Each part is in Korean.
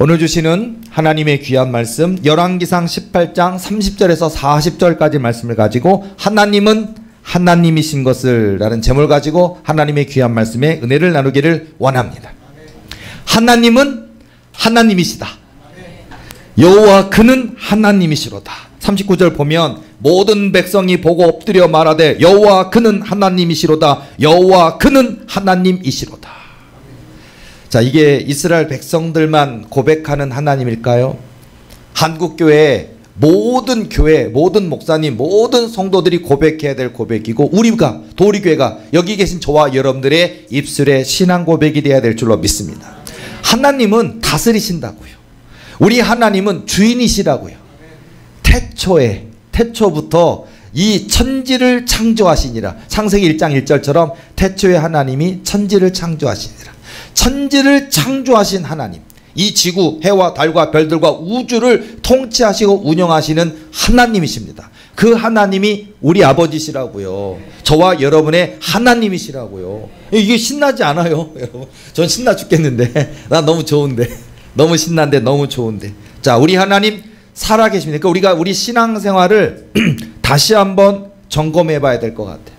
오늘 주시는 하나님의 귀한 말씀 열왕기상 18장 30절에서 40절까지 말씀을 가지고 하나님은 하나님이신 것을 라는 제목을 가지고 하나님의 귀한 말씀에 은혜를 나누기를 원합니다. 하나님은 하나님이시다. 여호와 그는 하나님이시로다. 39절 보면 모든 백성이 보고 엎드려 말하되 여호와 그는 하나님이시로다. 여호와 그는 하나님이시로다. 자, 이게 이스라엘 백성들만 고백하는 하나님일까요? 한국교회 모든 목사님, 모든 성도들이 고백해야 될 고백이고 우리가 도리교회가 여기 계신 저와 여러분들의 입술의 신앙 고백이 되어야 될 줄로 믿습니다. 하나님은 다스리신다고요. 우리 하나님은 주인이시라고요. 태초부터 이 천지를 창조하시니라. 창세기 1장 1절처럼 태초에 하나님이 천지를 창조하시니라. 천지를 창조하신 하나님, 이 지구, 해와 달과 별들과 우주를 통치하시고 운영하시는 하나님이십니다. 그 하나님이 우리 아버지시라고요. 저와 여러분의 하나님이시라고요. 이게 신나지 않아요? 여러분, 전 신나 죽겠는데. 나 너무 좋은데. 너무 신난데 너무 좋은데. 자, 우리 하나님 살아계십니다. 그러니까 우리가 우리 신앙생활을 다시 한번 점검해 봐야 될 것 같아요.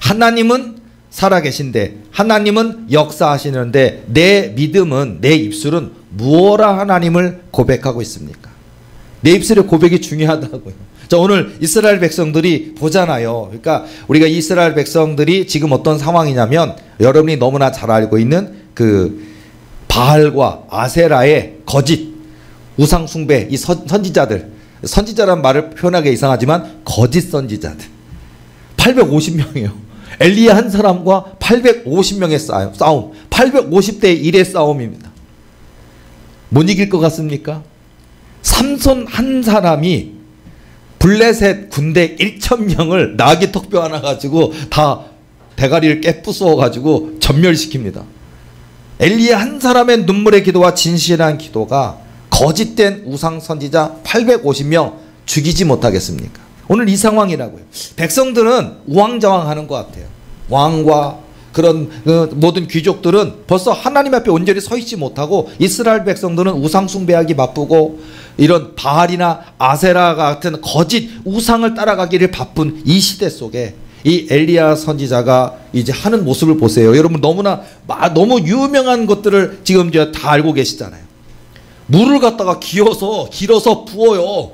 하나님은 살아계신데, 하나님은 역사하시는데 내 믿음은, 내 입술은 무엇라 하나님을 고백하고 있습니까? 내 입술의 고백이 중요하다고요. 자, 오늘 이스라엘 백성들이 보잖아요. 그러니까 우리가 이스라엘 백성들이 지금 어떤 상황이냐면 여러분이 너무나 잘 알고 있는 그 바알과 아세라의 거짓 우상 숭배, 이 선지자란 말을 표현하기 이상하지만 거짓 선지자들 850명이에요. 엘리야 한 사람과 850명의 싸움, 850대 1의 싸움입니다. 못 이길 것 같습니까? 삼손 한 사람이 블레셋 군대 1,000명을 나귀 턱뼈 하나 가지고 다 대가리를 깨부숴 가지고 전멸시킵니다. 엘리야 한 사람의 눈물의 기도와 진실한 기도가 거짓된 우상 선지자 850명 죽이지 못하겠습니까? 오늘 이 상황이라고요. 백성들은 우왕좌왕하는 것 같아요. 왕과 그런 모든 귀족들은 벌써 하나님 앞에 온전히 서 있지 못하고 이스라엘 백성들은 우상 숭배하기 바쁘고 이런 바알이나 아세라 같은 거짓 우상을 따라가기를 바쁜 이 시대 속에 이 엘리야 선지자가 이제 하는 모습을 보세요. 여러분 너무 유명한 것들을 지금 이제 다 알고 계시잖아요. 물을 갖다가 길어서 부어요.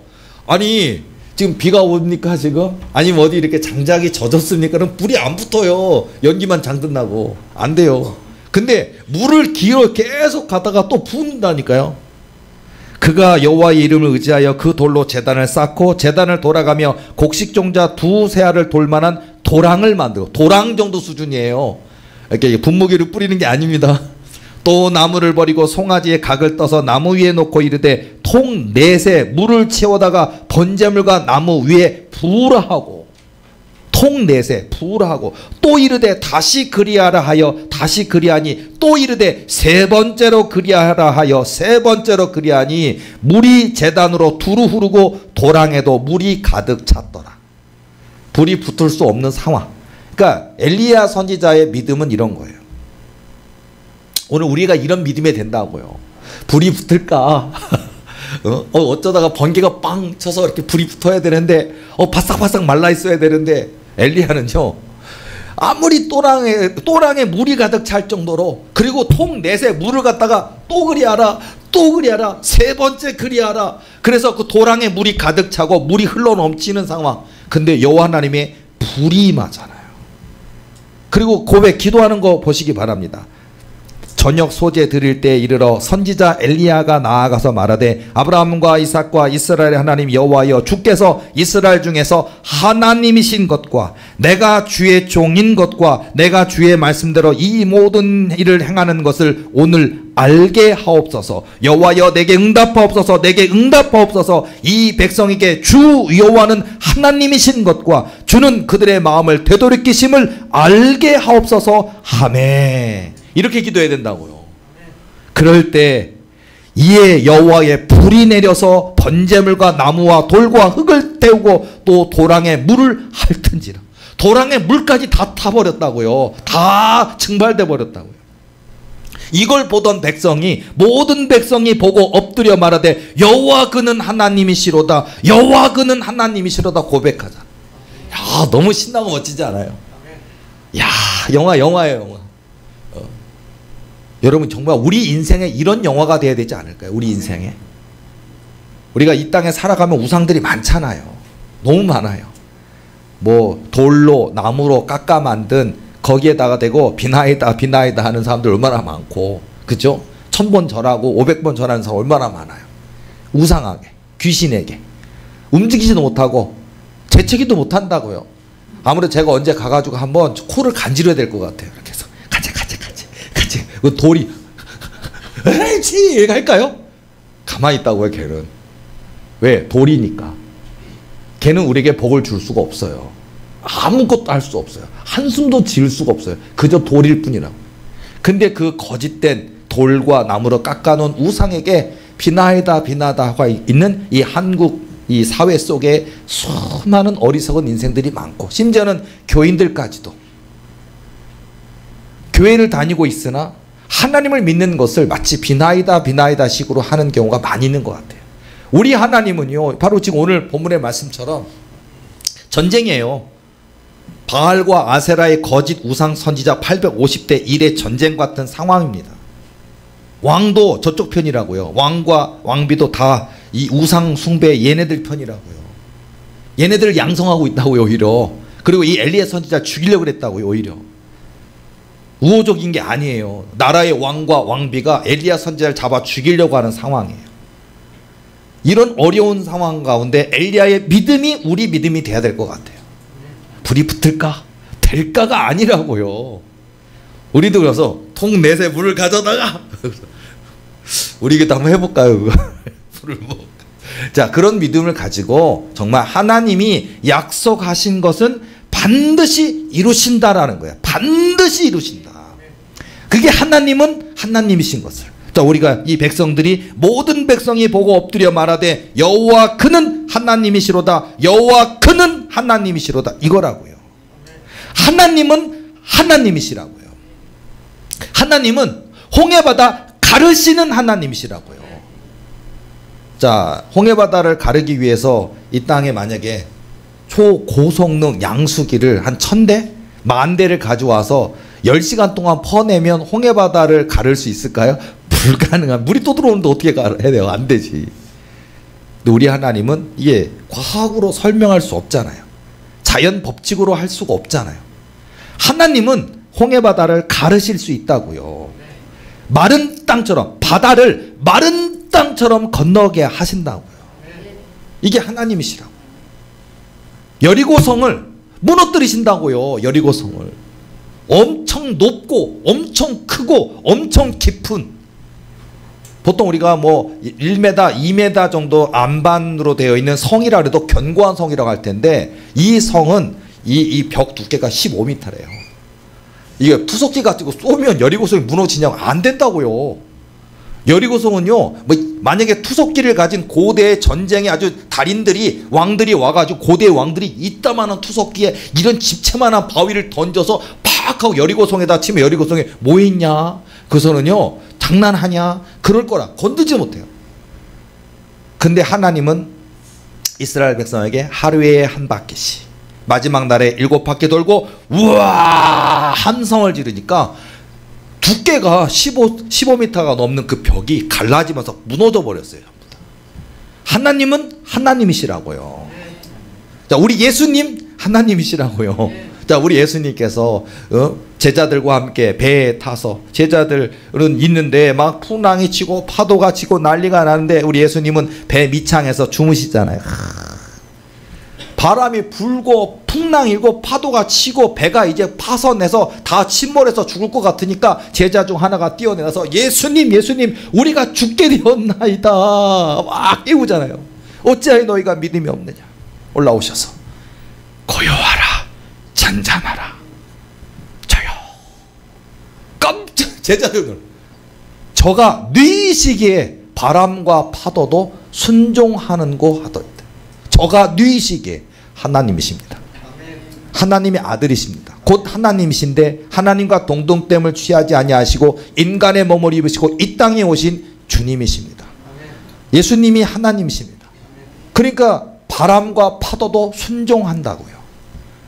아니 지금 비가 옵니까 지금? 아니면 어디 이렇게 장작이 젖었습니까? 그럼 불이 안 붙어요. 연기만 장든 나고. 안 돼요. 근데 물을 계속 가다가 또 부은다니까요. 그가 여호와의 이름을 의지하여 그 돌로 제단을 쌓고 제단을 돌아가며 곡식종자 2세알을 돌만한 도랑을 만들고, 도랑 정도 수준이에요. 이렇게 분무기를 뿌리는 게 아닙니다. 또 나무를 버리고 송아지의 각을 떠서 나무 위에 놓고 이르되 통 넷에 물을 채워다가 번제물과 나무 위에 부으라 하고, 통 넷에 부으라 하고, 또 이르되 다시 그리하라 하여 다시 그리하니, 또 이르되 세 번째로 그리하라 하여 세 번째로 그리하니 물이 제단으로 두루 흐르고 도랑에도 물이 가득 찼더라. 불이 붙을 수 없는 상황. 그러니까 엘리야 선지자의 믿음은 이런 거예요. 오늘 우리가 이런 믿음이 된다고요. 불이 붙을까? 어쩌다가 번개가 빵 쳐서 이렇게 불이 붙어야 되는데 바싹바싹 말라 있어야 되는데 엘리야는요 아무리 또랑에 물이 가득 찰 정도로, 그리고 통 넷에 물을 갖다가 또 그리하라 세 번째 그리하라. 그래서 그 도랑에 물이 가득 차고 물이 흘러 넘치는 상황. 근데 여호와 하나님의 불이 임하잖아요. 그리고 기도하는 거 보시기 바랍니다. 저녁 소재 드릴 때 이르러 선지자 엘리야가 나아가서 말하되 아브라함과 이삭과 이스라엘의 하나님 여호와여, 주께서 이스라엘 중에서 하나님이신 것과 내가 주의 종인 것과 내가 주의 말씀대로 이 모든 일을 행하는 것을 오늘 알게 하옵소서. 여호와여, 내게 응답하옵소서. 내게 응답하옵소서. 이 백성에게 주 여호와는 하나님이신 것과 주는 그들의 마음을 되돌이키심을 알게 하옵소서. 아멘. 이렇게 기도해야 된다고요. 그럴 때 이에 여호와의 불이 내려서 번제물과 나무와 돌과 흙을 태우고 또 도랑에 물을 핥은지라. 도랑에 물까지 다 타버렸다고요. 다 증발돼 버렸다고요. 이걸 보던 백성이 모든 백성이 보고 엎드려 말하되 여호와 그는 하나님이시로다. 여호와 그는 하나님이시로다 고백하자. 야, 너무 신나고 멋지지 않아요? 야, 영화예요. 여러분 정말 우리 인생에 이런 영화가 돼야 되지 않을까요? 우리 인생에. 우리가 이 땅에 살아가면 우상들이 많잖아요. 너무 많아요. 뭐 돌로 나무로 깎아 만든 거기에다가 대고 비나이다 하는 사람들 얼마나 많고, 그죠? 1000번 절하고 500번 절하는 사람 얼마나 많아요. 우상하게, 귀신에게 움직이지도 못하고 재채기도 못한다고요. 아무래도 제가 언제 가가지고 한번 코를 간지러야 될 것 같아요. 이렇게 해서 같이 그 돌이 에이치 할까요? 가만히 있다고요. 걔는 왜? 돌이니까. 걔는 우리에게 복을 줄 수가 없어요. 아무것도 할 수 없어요. 한숨도 지을 수가 없어요. 그저 돌일 뿐이라고. 근데 그 거짓된 돌과 나무로 깎아놓은 우상에게 비나이다 하고 있는 이 한국 이 사회 속에 수많은 어리석은 인생들이 많고, 심지어는 교인들까지도 교회를 다니고 있으나 하나님을 믿는 것을 마치 비나이다 식으로 하는 경우가 많이 있는 것 같아요. 우리 하나님은요, 바로 지금 오늘 본문의 말씀처럼 전쟁이에요. 바알과 아세라의 거짓 우상 선지자 850대 1의 전쟁 같은 상황입니다. 왕도 저쪽 편이라고요. 왕과 왕비도 다 이 우상 숭배 얘네들 편이라고요. 얘네들을 양성하고 있다고요, 오히려. 그리고 이 엘리야 선지자 죽이려고 그랬다고요, 오히려. 우호적인 게 아니에요. 나라의 왕과 왕비가 엘리야 선지자를 잡아 죽이려고 하는 상황이에요. 이런 어려운 상황 가운데 엘리야의 믿음이 우리 믿음이 돼야 될 것 같아요. 불이 붙을까? 될까가 아니라고요. 우리도 그래서 통 넷에 물을 가져다가 우리 이게 한번 해볼까요? 불을 자, 그런 믿음을 가지고 정말 하나님이 약속하신 것은 반드시 이루신다라는 거예요. 반드시 이루신다. 그게 하나님은 하나님이신 것을. 자, 우리가 이 백성들이 모든 백성이 보고 엎드려 말하되 여호와 그는 하나님이시로다. 여호와 그는 하나님이시로다. 이거라고요. 하나님은 하나님이시라고요. 하나님은 홍해바다 가르시는 하나님이시라고요. 자, 홍해바다를 가르기 위해서 이 땅에 만약에 초고성능 양수기를 한 1000대? 10,000대를 가져와서 10시간 동안 퍼내면 홍해바다를 가를 수 있을까요? 불가능한. 물이 또 들어오는데 어떻게 해야 돼요? 안 되지. 근데 우리 하나님은 이게 과학으로 설명할 수 없잖아요. 자연 법칙으로 할 수가 없잖아요. 하나님은 홍해바다를 가르실 수 있다고요. 마른 땅처럼, 바다를 마른 땅처럼 건너게 하신다고요. 이게 하나님이시라고. 여리고성을 무너뜨리신다고요. 여리고성을. 엄청 높고 엄청 크고 엄청 깊은, 보통 우리가 뭐 1m, 2m 정도 안반으로 되어 있는 성이라 해도 견고한 성이라고 할 텐데, 이 성은 이 벽 두께가 15m래요. 이게 투석기 가지고 쏘면 여리고성이 무너지냐고. 안 된다고요. 여리고성은요, 뭐 만약에 투석기를 가진 고대의 전쟁에 아주 달인들이, 왕들이 와가지고, 고대 왕들이 이따만한 투석기에 이런 집채만한 바위를 던져서 팍 하고 여리고성에다 치면 여리고성에 뭐 있냐? 그래서는요, 장난하냐? 그럴 거라. 건드지 못해요. 근데 하나님은 이스라엘 백성에게 하루에 한 바퀴씩, 마지막 날에 7바퀴 돌고 우와 함성을 지르니까 두께가 15m가 넘는 그 벽이 갈라지면서 무너져 버렸어요. 하나님은 하나님이시라고요. 자, 우리 예수님 하나님이시라고요. 자, 우리 예수님께서 제자들과 함께 배에 타서, 제자들은 있는데 막 풍랑이 치고 파도가 치고 난리가 나는데 우리 예수님은 배 밑창에서 주무시잖아요. 바람이 불고 풍랑이 일고 파도가 치고 배가 이제 파선해서 다 침몰해서 죽을 것 같으니까 제자 중 하나가 뛰어내려서 예수님 우리가 죽게 되었나이다 막 깨우잖아요. 어찌하여 너희가 믿음이 없느냐. 올라오셔서 고요하라 잔잔하라 저요. 깜짝. 제자들은 저가 뉘시기에 바람과 파도도 순종하는고 하더이다. 저가 뉘시기에 하나님이십니다. 하나님의 아들이십니다. 곧 하나님이신데 하나님과 동등됨을 취하지 아니하시고 인간의 몸을 입으시고 이 땅에 오신 주님이십니다. 예수님이 하나님이십니다. 그러니까 바람과 파도도 순종한다고요.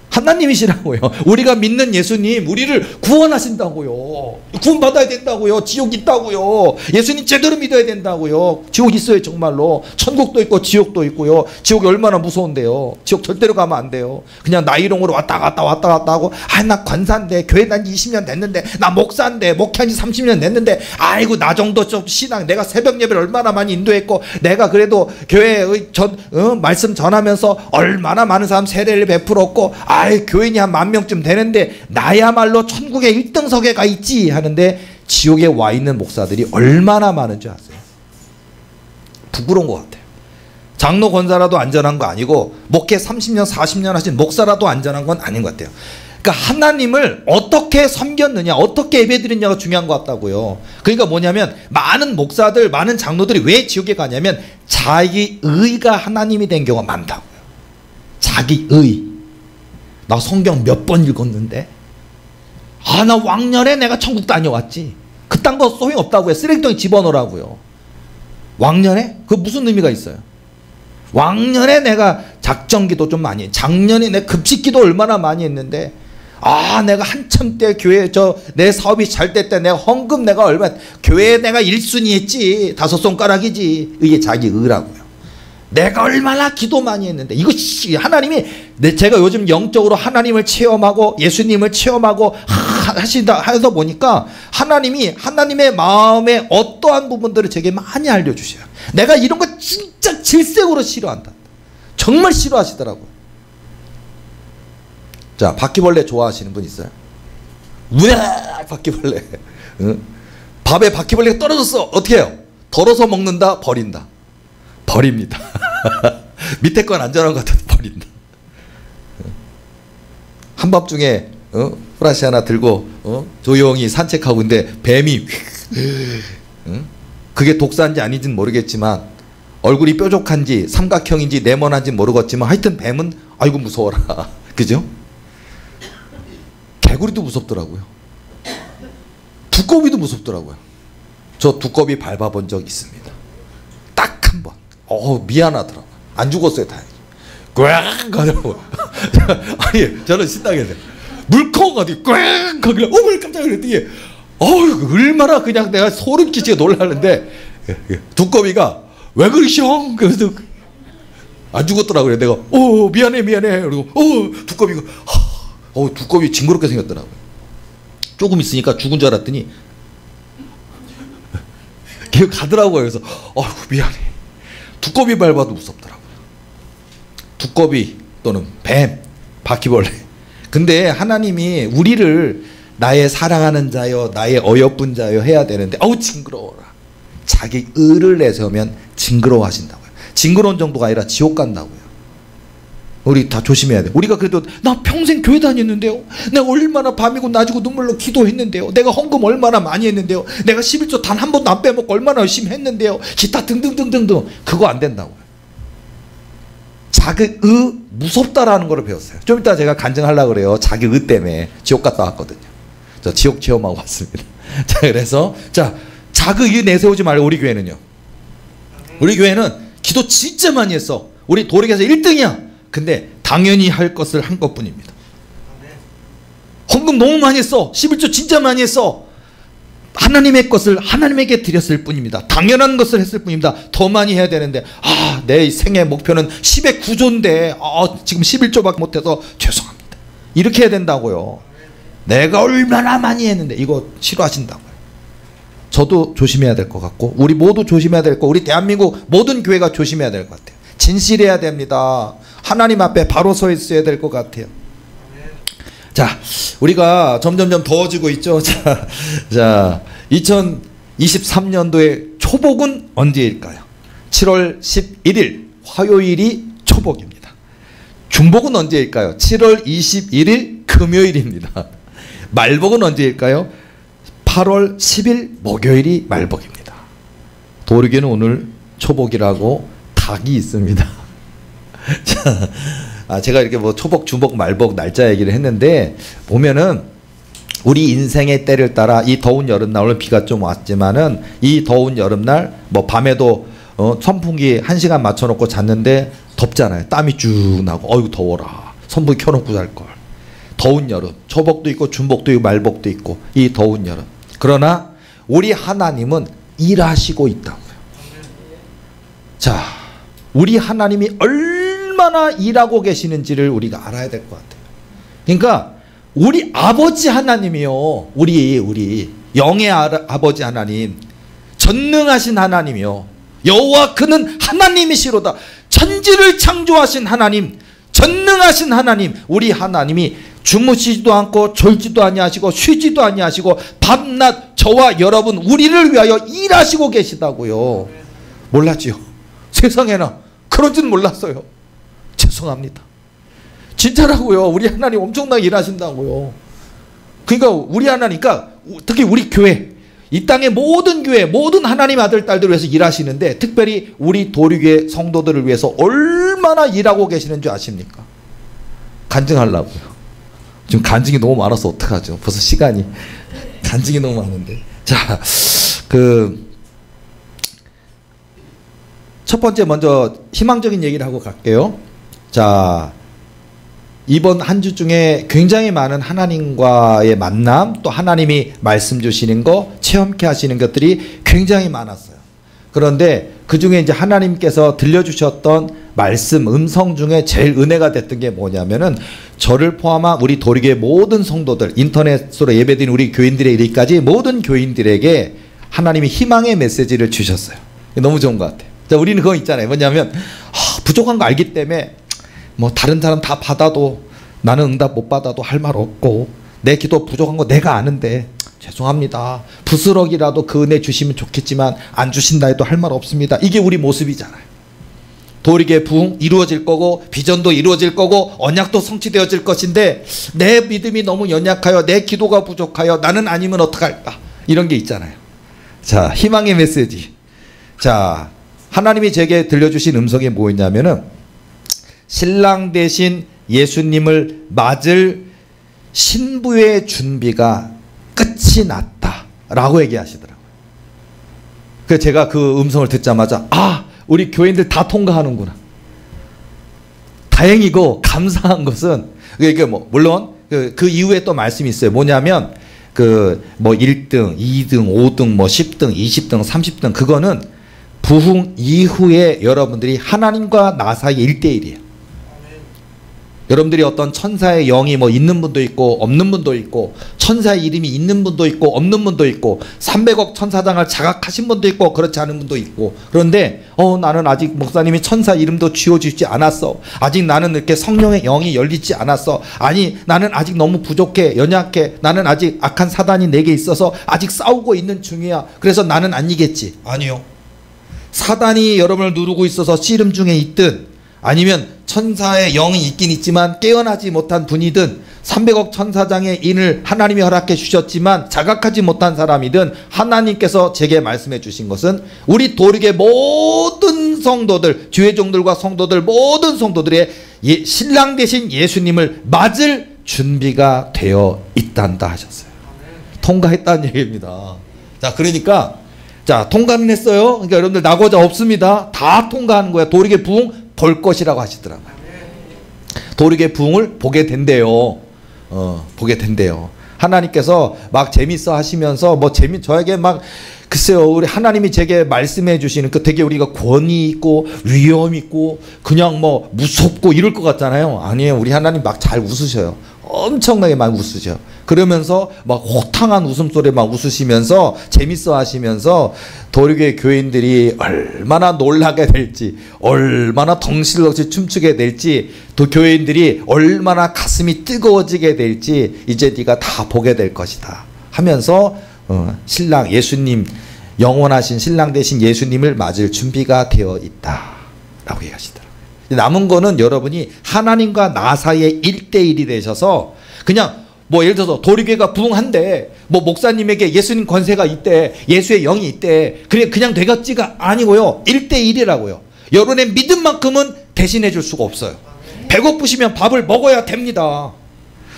하나님이시라고요. 우리가 믿는 예수님 우리를 구원하신다고요. 구원받아야 된다고요. 지옥 있다고요. 예수님 제대로 믿어야 된다고요. 지옥 있어요. 정말로. 천국도 있고 지옥도 있고요. 지옥이 얼마나 무서운데요. 지옥 절대로 가면 안 돼요. 그냥 나이롱으로 왔다 갔다 하고 나 관사인데 교회 다닌 지 20년 됐는데 나 목사인데 목회한 지 30년 됐는데 아이고 나 정도 좀 신앙 내가 새벽 예배를 얼마나 많이 인도했고 내가 그래도 교회의 말씀 전하면서 얼마나 많은 사람 세례를 베풀었고 교인이 한 10,000명쯤 되는데 나야말로 천국에 1등석에 가 있지 하는데 지옥에 와 있는 목사들이 얼마나 많은 줄 아세요? 부끄러운 것 같아요. 장로 권사라도 안전한 거 아니고 목회 30년 40년 하신 목사라도 안전한 건 아닌 것 같아요. 그러니까 하나님을 어떻게 섬겼느냐 어떻게 예배드렸냐가 중요한 것 같다고요. 그러니까 뭐냐면 많은 목사들 많은 장로들이 왜 지옥에 가냐면 자기 의가 하나님이 된 경우가 많다고요. 자기 의. 나 성경 몇 번 읽었는데 나 왕년에 내가 천국 다녀왔지. 그딴 거 소용없다고요. 쓰레기통에 집어넣으라고요. 왕년에? 그 무슨 의미가 있어요? 왕년에 내가 작정기도 좀 많이 했 작년에 내가 급식기도 얼마나 많이 했는데 내가 한참 때 교회 내 사업이 잘 될 때 내가 헌금 내가 얼마 교회에 내가 1순위 했지. 5손가락이지. 이게 자기 의라고요. 내가 얼마나 기도 많이 했는데 이거 하나님이 제가 요즘 영적으로 하나님을 체험하고 예수님을 체험하고 하다 보니까 하나님이 하나님의 마음의 어떠한 부분들을 제게 많이 알려주셔요. 내가 이런 거 진짜 질색으로 싫어한다. 정말 싫어하시더라고요. 자, 바퀴벌레 좋아하시는 분 있어요? 우와 바퀴벌레. 밥에 바퀴벌레가 떨어졌어. 어떻게 해요? 덜어서 먹는다 버린다. 버립니다. 밑에 건 안전한 것 같아도 버린다. 한밤중에 후라시 하나 들고 조용히 산책하고 있는데 뱀이 그게 독사인지 아닌지는 모르겠지만 얼굴이 뾰족한지 삼각형인지 네모난지 모르겠지만 하여튼 뱀은 아이고 무서워라. 그죠? 개구리도 무섭더라고요. 두꺼비도 무섭더라고요. 저 두꺼비 밟아본 적 있습니다. 딱 한 번. 미안하더라고. 안 죽었어요, 다행히. 꽝! 가더라고. 아니, 저는 신나게 물컹하더니 꽝! 가길래, 깜짝 놀랐더니, 얼마나 그냥 내가 소름 끼치게 놀라는데, 두꺼비가, 왜 그러시오? 그래서, 안 죽었더라고요. 내가, 미안해. 그리고, 두꺼비가, 두꺼비 징그럽게 생겼더라고요. 조금 있으니까 죽은 줄 알았더니, 걔 가더라고요. 그래서, 미안해. 두꺼비 밟아도 무섭더라고요. 두꺼비 또는 뱀, 바퀴벌레. 근데 하나님이 우리를 나의 사랑하는 자여, 나의 어여쁜 자여 해야 되는데 징그러워라. 자기 의를 내세우면 징그러워하신다고요. 징그러운 정도가 아니라 지옥 간다고요. 우리 다 조심해야 돼. 우리가 그래도 나 평생 교회 다녔는데요. 내가 얼마나 밤이고 낮이고 눈물로 기도했는데요. 내가 헌금 얼마나 많이 했는데요. 내가 11조 단 한 번도 안 빼먹고 얼마나 열심히 했는데요. 기타 등등등등등. 그거 안 된다고요. 자기 의 무섭다라는 걸 배웠어요. 좀 이따 제가 간증하려고 그래요. 자기 의 때문에 지옥 갔다 왔거든요. 저 지옥 체험하고 왔습니다. 자, 그래서 자기 의 내세우지 말고 우리 교회는요. 우리 교회는 기도 진짜 많이 했어. 우리 도력에서 1등이야. 근데 당연히 할 것을 한 것뿐입니다. 헌금 너무 많이 했어. 11조 진짜 많이 했어. 하나님의 것을 하나님에게 드렸을 뿐입니다. 당연한 것을 했을 뿐입니다. 더 많이 해야 되는데 내 생애 목표는 10의 9조인데 지금 11조밖에 못해서 죄송합니다. 이렇게 해야 된다고요. 내가 얼마나 많이 했는데 이거 싫어하신다고요. 저도 조심해야 될 것 같고 우리 모두 조심해야 될 거 우리 대한민국 모든 교회가 조심해야 될 것 같아요. 진실해야 됩니다. 하나님 앞에 바로 서 있어야 될 것 같아요. 자, 우리가 점점점 더워지고 있죠. 자, 2023년도의 초복은 언제일까요? 7월 11일 화요일이 초복입니다. 중복은 언제일까요? 7월 21일 금요일입니다. 말복은 언제일까요? 8월 10일 목요일이 말복입니다. 도르교는 오늘 초복이라고 닭이 있습니다. 자, 제가 이렇게 뭐 초복, 주복, 말복 날짜 얘기를 했는데 보면은 우리 인생의 때를 따라 이 더운 여름날, 오늘 비가 좀 왔지만은 이 더운 여름날 뭐 밤에도 선풍기 1시간 맞춰놓고 잤는데 덥잖아요. 땀이 쭉 나고 어이구 더워라. 선풍기 켜놓고 잘걸. 더운 여름. 초복도 있고 중복도 있고 말복도 있고 이 더운 여름. 그러나 우리 하나님은 일하시고 있다고요. 자, 우리 하나님이 얼마나 일하고 계시는지를 우리가 알아야 될 것 같아요. 그러니까 우리 아버지 하나님이요. 우리 영의 아버지 하나님, 전능하신 하나님이요. 여호와 그는 하나님이시로다. 천지를 창조하신 하나님, 전능하신 하나님, 우리 하나님이 주무시지도 않고 졸지도 아니하시고 쉬지도 아니하시고 밤낮 저와 여러분 우리를 위하여 일하시고 계시다고요. 몰랐지요? 세상에나 그런 줄 몰랐어요. 죄송합니다. 진짜라고요. 우리 하나님 엄청나게 일하신다고요. 그러니까 우리 하나니까 특히 우리 교회, 이 땅의 모든 교회, 모든 하나님 아들 딸들을 위해서 일하시는데 특별히 우리 도리교회 성도들을 위해서 얼마나 일하고 계시는 줄 아십니까? 간증하려고요. 지금 간증이 너무 많아서 어떡하죠? 벌써 시간이 간증이 너무 많은데. 자, 첫 번째 먼저 희망적인 얘기를 하고 갈게요. 자, 이번 한 주 중에 굉장히 많은 하나님과의 만남, 또 하나님이 말씀 주시는 거, 체험케 하시는 것들이 굉장히 많았어요. 그런데 그 중에 이제 하나님께서 들려주셨던 말씀, 음성 중에 제일 은혜가 됐던 게 뭐냐면은 저를 포함한 우리 도리교회 모든 성도들, 인터넷으로 예배드린 우리 교인들에 이르기까지 모든 교인들에게 하나님이 희망의 메시지를 주셨어요. 너무 좋은 것 같아요. 자, 우리는 그거 있잖아요. 뭐냐면 부족한 거 알기 때문에 뭐 다른 사람 다 받아도 나는 응답 못 받아도 할 말 없고 내 기도 부족한 거 내가 아는데 죄송합니다. 부스럭이라도 그 은혜 주시면 좋겠지만 안 주신다 해도 할 말 없습니다. 이게 우리 모습이잖아요. 도리교회 부흥 이루어질 거고 비전도 이루어질 거고 언약도 성취되어질 것인데 내 믿음이 너무 연약하여 내 기도가 부족하여 나는 아니면 어떡할까 이런 게 있잖아요. 자, 희망의 메시지. 자, 하나님이 제게 들려주신 음성이 뭐였냐면은 신랑 대신 예수님을 맞을 신부의 준비가 끝이 났다 라고 얘기하시더라고요. 그래서 제가 그 음성을 듣자마자 우리 교인들 다 통과하는구나. 다행이고 감사한 것은 이게 뭐 물론 그 이후에 또 말씀이 있어요. 뭐냐면 뭐 1등, 2등, 5등, 뭐 10등, 20등, 30등 그거는 부흥 이후에 여러분들이 하나님과 나 사이 1대1이에요. 여러분들이 어떤 천사의 영이 뭐 있는 분도 있고 없는 분도 있고 천사의 이름이 있는 분도 있고 없는 분도 있고 300억 천사장을 자각하신 분도 있고 그렇지 않은 분도 있고 그런데 나는 아직 목사님이 천사 이름도 지어주지 않았어. 아직 나는 이렇게 성령의 영이 열리지 않았어. 아니 나는 아직 너무 부족해 연약해. 나는 아직 악한 사단이 내게 있어서 아직 싸우고 있는 중이야. 그래서 나는 안 이겠지. 아니요. 사단이 여러분을 누르고 있어서 씨름 중에 있든 아니면 천사의 영이 있긴 있지만 깨어나지 못한 분이든 300억 천사장의 인을 하나님이 허락해 주셨지만 자각하지 못한 사람이든 하나님께서 제게 말씀해 주신 것은 우리 도리교회 모든 성도들, 주회종들과 성도들 모든 성도들의 신랑 대신 예수님을 맞을 준비가 되어 있단다 하셨어요. 통과했다는 얘기입니다. 자, 그러니까 자, 통과는 했어요. 그러니까 여러분들 낙오자 없습니다. 다 통과하는 거야. 도리교회 부흥 볼 것이라고 하시더라고요. 도리교회 부흥을 보게 된대요. 보게 된대요. 하나님께서 막 재밌어 하시면서 뭐 저에게 막 글쎄요, 우리 하나님이 제게 말씀해 주시는 그 되게 우리가 권위 있고 위험 있고 그냥 뭐 무섭고 이럴 것 같잖아요. 아니에요. 우리 하나님 막 잘 웃으셔요. 엄청나게 많이 웃으셔. 그러면서 막 호탕한 웃음소리 막 웃으시면서 재밌어 하시면서 도리교회 교인들이 얼마나 놀라게 될지 얼마나 덩실덩실 춤추게 될지 또 교인들이 얼마나 가슴이 뜨거워지게 될지 이제 네가 다 보게 될 것이다 하면서 신랑 예수님 영원하신 신랑 대신 예수님을 맞을 준비가 되어 있다 라고 얘기하시더라고요. 남은 거는 여러분이 하나님과 나 사이에 1대1이 되셔서 그냥 뭐 예를 들어서 도리교회가 부흥한데 뭐 목사님에게 예수님 권세가 있대 예수의 영이 있대 그냥 되겠지가 아니고요. 1대1이라고요. 여러분의 믿음만큼은 대신해 줄 수가 없어요. 배고프시면 밥을 먹어야 됩니다.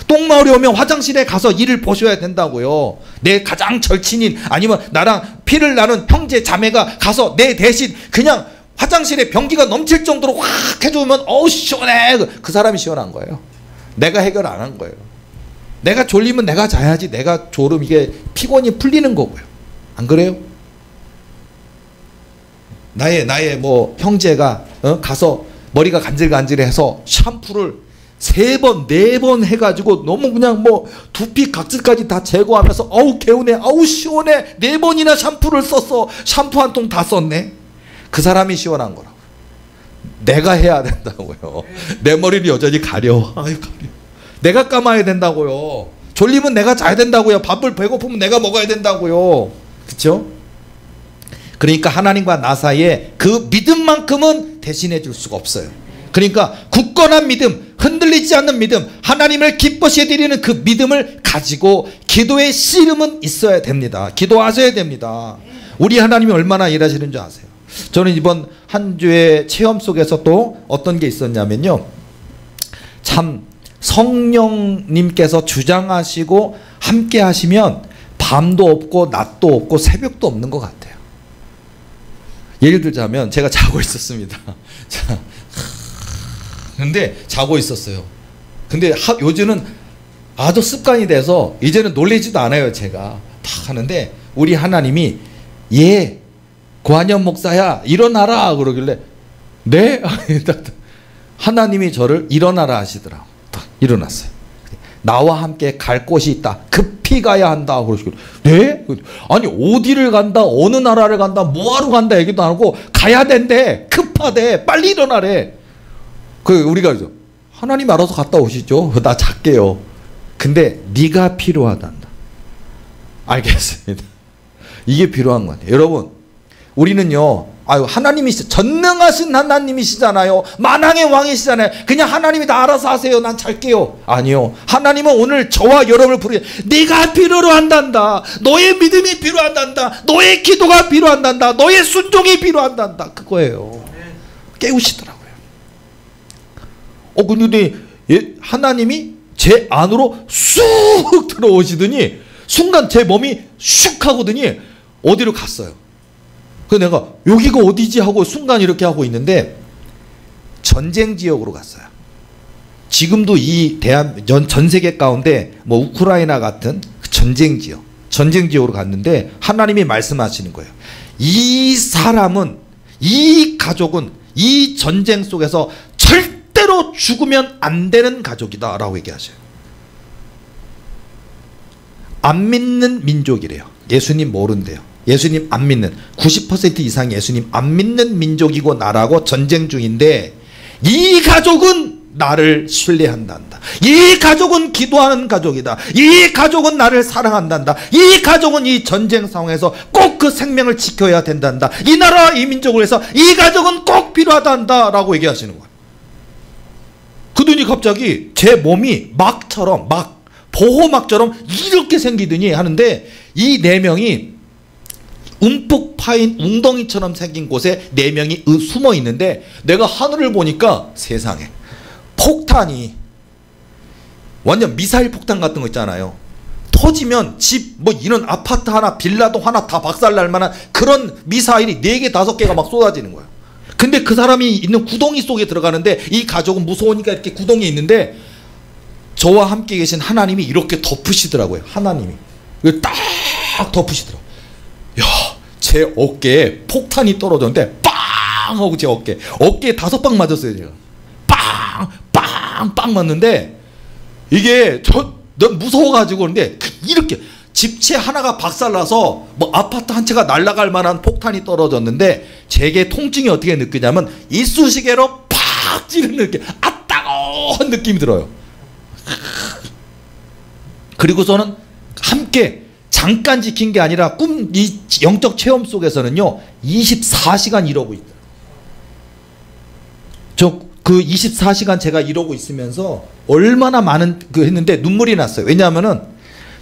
똥마울이 오면 화장실에 가서 일을 보셔야 된다고요. 내 가장 절친인 아니면 나랑 피를 나눈 형제 자매가 가서 내 대신 그냥 화장실에 변기가 넘칠 정도로 확 해주면 어우 시원해. 그 사람이 시원한 거예요. 내가 해결 안 한 거예요. 내가 졸리면 내가 자야지. 내가 졸음 이게 피곤이 풀리는 거고요. 안 그래요? 나의 뭐 형제가 가서 머리가 간질간질해서 샴푸를 3번 4번 해가지고 너무 그냥 뭐 두피 각질까지 다 제거하면서 어우 개운해 어우 시원해 4번이나 샴푸를 썼어. 샴푸 한 통 다 썼네. 그 사람이 시원한 거라고. 내가 해야 된다고요. 내 머리를 여전히 가려. 아유 가려. 내가 감아야 된다고요. 졸리면 내가 자야 된다고요. 밥을 배고프면 내가 먹어야 된다고요. 그렇죠? 그러니까 하나님과 나 사이에 그 믿음만큼은 대신해 줄 수가 없어요. 그러니까 굳건한 믿음, 흔들리지 않는 믿음, 하나님을 기뻐시해 드리는 그 믿음을 가지고 기도의 씨름은 있어야 됩니다. 기도하셔야 됩니다. 우리 하나님이 얼마나 일하시는 줄 아세요? 저는 이번 한 주의 체험 속에서 또 어떤 게 있었냐면요. 참 성령님께서 주장하시고 함께 하시면 밤도 없고 낮도 없고 새벽도 없는 것 같아요. 예를 들자면 제가 자고 있었습니다. 자, 근데 자고 있었어요. 근데 요즘은 아주 습관이 돼서 이제는 놀래지도 않아요. 제가 딱 하는데 우리 하나님이 예 고한영 목사야 일어나라 그러길래 네? 하나님이 저를 일어나라 하시더라고. 딱 일어났어요. 나와 함께 갈 곳이 있다. 급히 가야 한다. 그러시길래 네? 아니 어디를 간다 어느 나라를 간다 뭐하러 간다 얘기도 안 하고 가야 된대. 급하대. 빨리 일어나래. 우리가 하나님 알아서 갔다 오시죠. 나 잘게요. 근데 네가 필요하단다. 알겠습니다. 이게 필요한 거예요. 여러분 우리는요 하나님이 전능하신 하나님이시잖아요. 만왕의 왕이시잖아요. 그냥 하나님이 다 알아서 하세요. 난 잘게요. 아니요. 하나님은 오늘 저와 여러분을 부르게 네가 필요로 한단다. 너의 믿음이 필요한단다. 너의 기도가 필요한단다. 너의 순종이 필요한단다. 그거예요. 깨우시더라고요. 근데 하나님이 제 안으로 쑥 들어오시더니 순간 제 몸이 슉 하거든요. 어디로 갔어요. 그래서 내가 여기가 어디지 하고 순간 이렇게 하고 있는데 전쟁 지역으로 갔어요. 지금도 이 전 세계 가운데 뭐 우크라이나 같은 전쟁 지역으로 갔는데 하나님이 말씀하시는 거예요. 이 사람은 이 가족은 이 전쟁 속에서 절대로 죽으면 안 되는 가족이다 라고 얘기하셔요. 안 믿는 민족이래요. 예수님 모른대요. 예수님 안 믿는 90% 이상 예수님 안 믿는 민족이고 나라고 전쟁 중인데 이 가족은 나를 신뢰한단다. 이 가족은 기도하는 가족이다. 이 가족은 나를 사랑한단다. 이 가족은 이 전쟁 상황에서 꼭 그 생명을 지켜야 된단다. 이 나라 이 민족을 위해서 이 가족은 꼭 필요하단다 라고 얘기하시는 거예요. 그러더니 갑자기 제 몸이 막처럼 막 보호막처럼 이렇게 생기더니 하는데 이 4명이 움푹 파인 웅덩이처럼 생긴 곳에 4명이 숨어 있는데 내가 하늘을 보니까 세상에 폭탄이 완전 미사일 폭탄 같은 거 있잖아요. 터지면 집 뭐 이런 아파트 하나 빌라도 하나 다 박살날 만한 그런 미사일이 4개 5개가 막 쏟아지는 거예요. 근데 그 사람이 있는 구덩이 속에 들어가는데 이 가족은 무서우니까 이렇게 구덩이에 있는데 저와 함께 계신 하나님이 이렇게 덮으시더라고요. 하나님이 딱 덮으시더라고요. 야, 제 어깨에 폭탄이 떨어졌는데 빵 하고 제 어깨에 5방 맞았어요. 제가 빵 맞는데 이게 너무 무서워가지고 그런데 이렇게 집채 하나가 박살나서 뭐 아파트 한 채가 날아갈 만한 폭탄이 떨어졌는데 제게 통증이 어떻게 느끼냐면 이쑤시개로 팍 찌르는 느낌. 아 따가운 느낌이 들어요. 그리고서는 함께 잠깐 지킨 게 아니라 이 영적 체험 속에서는요 24시간 이러고 있다. 그 24시간 제가 이러고 있으면서 얼마나 많은 그 했는데 눈물이 났어요. 왜냐하면은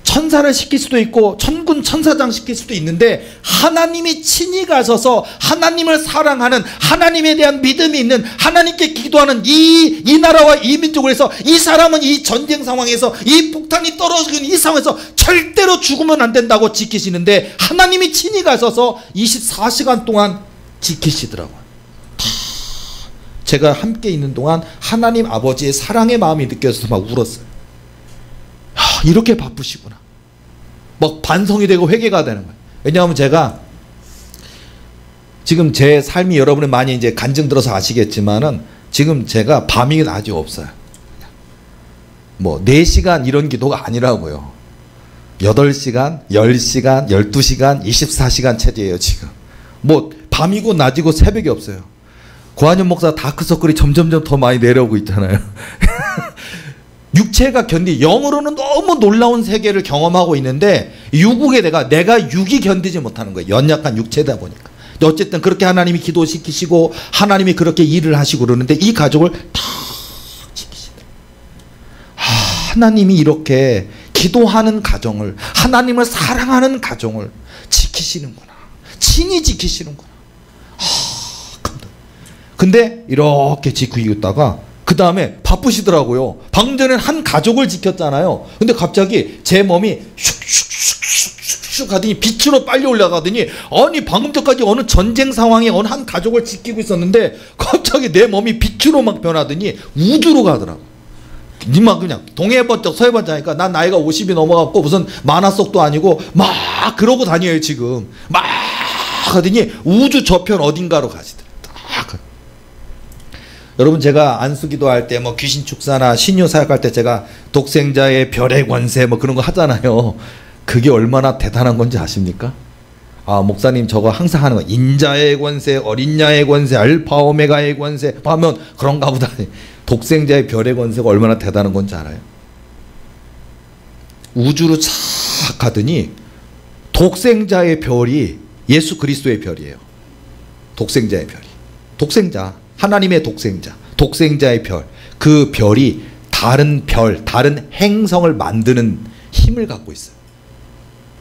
천사를 시킬 수도 있고 천군 천사장 시킬 수도 있는데 하나님이 친히 가셔서 하나님을 사랑하는, 하나님에 대한 믿음이 있는, 하나님께 기도하는 이 나라와 이 민족을 해서 이 사람은 이 전쟁 상황에서, 이 폭탄이 떨어지는 이 상황에서 절대로 죽으면 안 된다고 지키시는데 하나님이 친히 가셔서 24시간 동안 지키시더라고요. 제가 함께 있는 동안 하나님 아버지의 사랑의 마음이 느껴져서 막 울었어요. 이렇게 바쁘시구나. 막 반성이 되고 회개가 되는 거예요. 왜냐하면 제가 지금 제 삶이 여러분은 많이 이제 간증 들어서 아시겠지만은 지금 제가 밤이 아주 없어요. 뭐 4시간 이런 기도가 아니라고요. 8시간, 10시간, 12시간, 24시간 체제예요 지금. 뭐 밤이고 낮이고 새벽이 없어요. 고한현 목사 다크서클이 점점점 더 많이 내려오고 있잖아요. 육체가 영으로는 너무 놀라운 세계를 경험하고 있는데 유국에 내가 육이 견디지 못하는 거예요. 연약한 육체다 보니까. 어쨌든 그렇게 하나님이 기도시키시고 하나님이 그렇게 일을 하시고 그러는데 이 가족을 다 지키시더라고요. 하나님이 이렇게 기도하는 가정을, 하나님을 사랑하는 가정을 지키시는구나. 친히 지키시는구나. 근데 이렇게 지키고 있다가 그 다음에 바쁘시더라고요. 방금 전에 한 가족을 지켰잖아요. 근데 갑자기 제 몸이 슉슉슉슉슉 하더니 빛으로 빨리 올라가더니, 아니 방금 전까지 어느 전쟁 상황에 어느 한 가족을 지키고 있었는데 갑자기 내 몸이 빛으로 막 변하더니 우주로 가더라고. 니만 그냥 동해번쩍 서해번쩍 하니까 난 나이가 50이 넘어갔고 무슨 만화속도 아니고 막 그러고 다녀요 지금. 막 하더니 우주 저편 어딘가로 가시더라고요. 여러분 제가 안수기도 할 때 뭐 귀신 축사나 신유 사역할 때 제가 독생자의 별의 권세 뭐 그런 거 하잖아요. 그게 얼마나 대단한 건지 아십니까? 아 목사님 저거 항상 하는 거 인자의 권세, 어린 야의 권세, 알파 오메가의 권세 하면 그런가 보다. 독생자의 별의 권세가 얼마나 대단한 건지 알아요? 우주로 착 가더니 독생자의 별이 예수 그리스도의 별이에요. 독생자의 별이. 독생자. 하나님의 독생자, 독생자의 별, 그 별이 다른 별, 다른 행성을 만드는 힘을 갖고 있어요.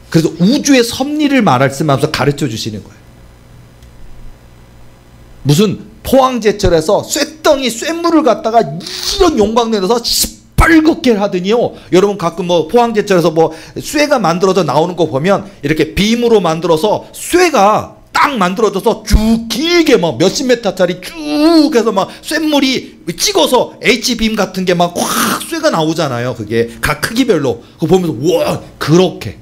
그래서 우주의 섭리를 말씀하면서 가르쳐 주시는 거예요. 무슨 포항제철에서 쇳덩이 쇳물을 갖다가 이런 용광로에서 시뻘겋게 하더니요. 여러분 가끔 뭐 포항제철에서 뭐 쇠가 만들어져 나오는 거 보면 이렇게 빔으로 만들어서 쇠가 딱 만들어져서 쭉 길게 막 몇십 메타짜리 쭉 해서 막 쇳물이 찍어서 H빔 같은 게 막 확 쇠가 나오잖아요. 그게 각 크기별로. 그거 보면서 와 그렇게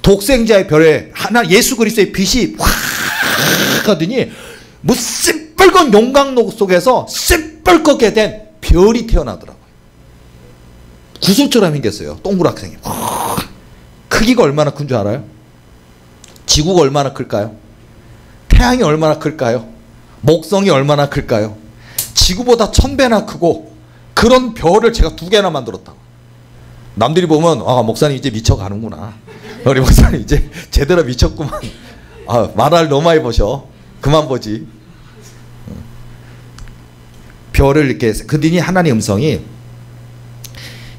독생자의 별에 하나 예수 그리스도의 빛이 확 하더니 뭐 새빨간 용광로 속에서 새빨갛게 된 별이 태어나더라고요. 구슬처럼 생겼어요. 동그랗게. 크기가 얼마나 큰 줄 알아요? 지구가 얼마나 클까요? 태양이 얼마나 클까요? 목성이 얼마나 클까요? 지구보다 1000배나 크고 그런 별을 제가 2개나 만들었다고. 남들이 보면 아 목사님 이제 미쳐가는구나. 우리 목사님 이제 제대로 미쳤구만. 아 말을 너무 많이 보셔. 그만 보지. 별을 이렇게 그더니 하나님의 음성이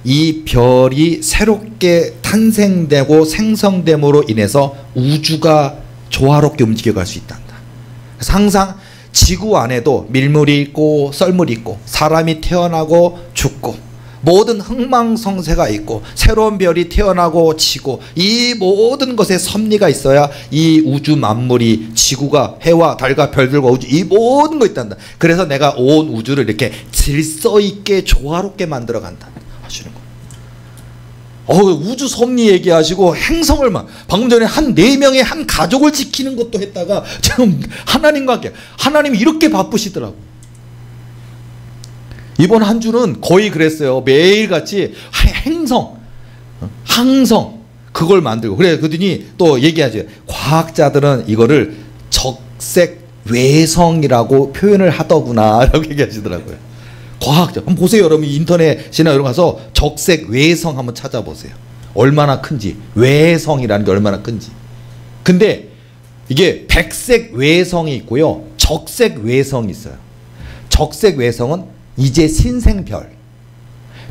이 별이 새롭게 탄생되고 생성됨으로 인해서 우주가 조화롭게 움직여갈 수 있단다. 그래서 항상 지구 안에도 밀물이 있고 썰물이 있고 사람이 태어나고 죽고 모든 흥망성쇠가 있고 새로운 별이 태어나고 지고 이 모든 것에 섭리가 있어야 이 우주 만물이 지구가 해와 달과 별들과 우주 이 모든 거 있단다. 그래서 내가 온 우주를 이렇게 질서 있게 조화롭게 만들어 간다 하시는 거예요. 우주 섭리 얘기하시고 행성을 막 방금 전에 한 4명의 한 가족을 지키는 것도 했다가 지금 하나님과 함께 하나님이 이렇게 바쁘시더라고. 이번 한 주는 거의 그랬어요. 매일같이 행성, 항성 그걸 만들고 그래 그러더니 또 얘기하죠. 과학자들은 이거를 적색 외성이라고 표현을 하더구나 라고 얘기하시더라고요. 과학자 한번 보세요. 여러분 인터넷이나 이런 거 가서 적색 외성 한번 찾아보세요. 얼마나 큰지. 외성이라는 게 얼마나 큰지. 근데 이게 백색 외성이 있고요. 적색 외성이 있어요. 적색 외성은 이제 신생별.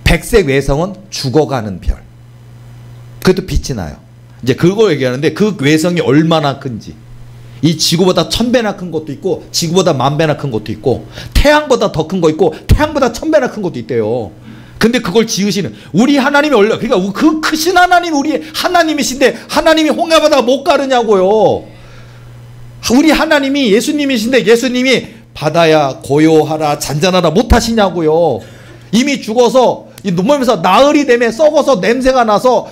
백색 외성은 죽어가는 별. 그래도 빛이 나요. 이제 그거 얘기하는데 그 외성이 얼마나 큰지. 이 지구보다 1000배나 큰 것도 있고 지구보다 10,000배나 큰 것도 있고 태양보다 더 큰 거 있고 태양보다 1000배나 큰 것도 있대요. 근데 그걸 지으시는 우리 하나님이 얼마, 그러니까 그 크신 하나님 우리 하나님이신데 하나님이 홍해바다 못 가르냐고요. 우리 하나님이 예수님이신데 예수님이 바다야 고요하라 잔잔하라 못하시냐고요. 이미 죽어서 이 눈물면서 나흘이 되면 썩어서 냄새가 나서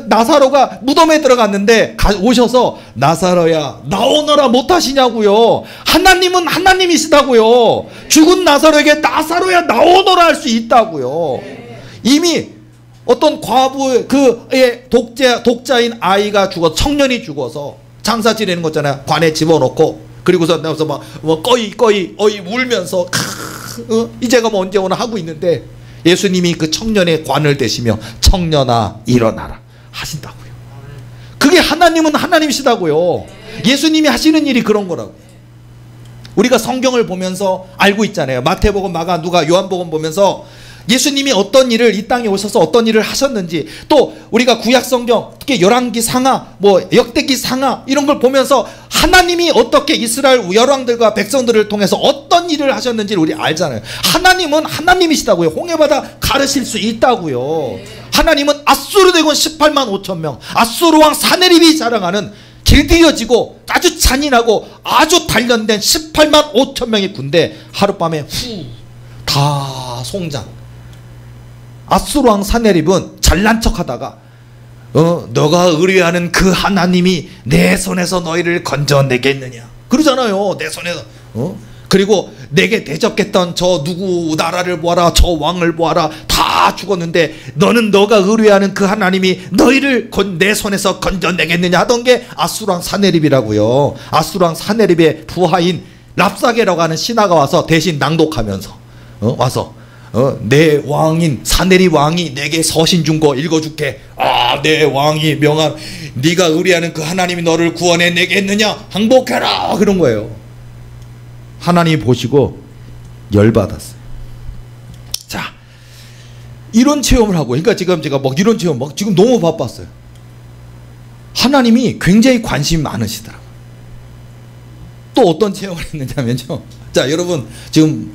나사로가 무덤에 들어갔는데 오셔서 나사로야 나오너라 못하시냐고요. 하나님은 하나님이시다고요. 죽은 나사로에게 나사로야 나오너라 할 수 있다고요. 이미 어떤 과부의 그의 독자인 아이가 죽어 청년이 죽어서 장사 지내는 거잖아요. 관에 집어넣고 그리고서 나와서 막 꺼이 어이 울면서 이제가 뭐 언제 오나 하고 있는데 예수님이 그 청년의 관을 대시며 청년아 일어나라 하신다고요. 그게 하나님은 하나님이시다고요. 예수님이 하시는 일이 그런 거라고. 우리가 성경을 보면서 알고 있잖아요. 마태복음, 마가, 누가, 요한복음 보면서 예수님이 어떤 일을 이 땅에 오셔서 어떤 일을 하셨는지, 또 우리가 구약성경 특히 열왕기 상하 뭐 역대기 상하 이런 걸 보면서 하나님이 어떻게 이스라엘 열왕들과 백성들을 통해서 어떤 일을 하셨는지를 우리 알잖아요. 하나님은 하나님이시다고요. 홍해바다 가르실 수 있다고요. 하나님은 아수르 대군 18만 5천 명, 아수르 왕 사네립이 자랑하는 길들여지고 아주 잔인하고 아주 단련된 18만 5천 명의 군대 하룻밤에 다 송장. 아수르 왕 사네립은 잘난 척하다가 너가 의뢰하는 그 하나님이 내 손에서 너희를 건져내겠느냐 그러잖아요. 내 손에서 그리고 내게 대적했던 저 누구 나라를 보아라 저 왕을 보아라 다 죽었는데 너는 너가 의뢰하는 그 하나님이 너희를 내 손에서 건져내겠느냐 하던 게 아수르 왕 사네립이라고요. 아수르 왕 사네립의 부하인 랍사게라고 하는 신하가 와서 대신 낭독하면서 와서 내 왕인 사네립 왕이 내게 서신 준 거 읽어줄게. 아, 내 왕이 명한 네가 의뢰하는 그 하나님이 너를 구원해 내겠느냐 항복해라 그런 거예요. 하나님이 보시고 열받았어요. 자, 이런 체험을 하고, 그러니까 지금 제가 막 이런 체험 막 지금 너무 바빴어요. 하나님이 굉장히 관심이 많으시더라고요. 또 어떤 체험을 했느냐면요. 자, 여러분 지금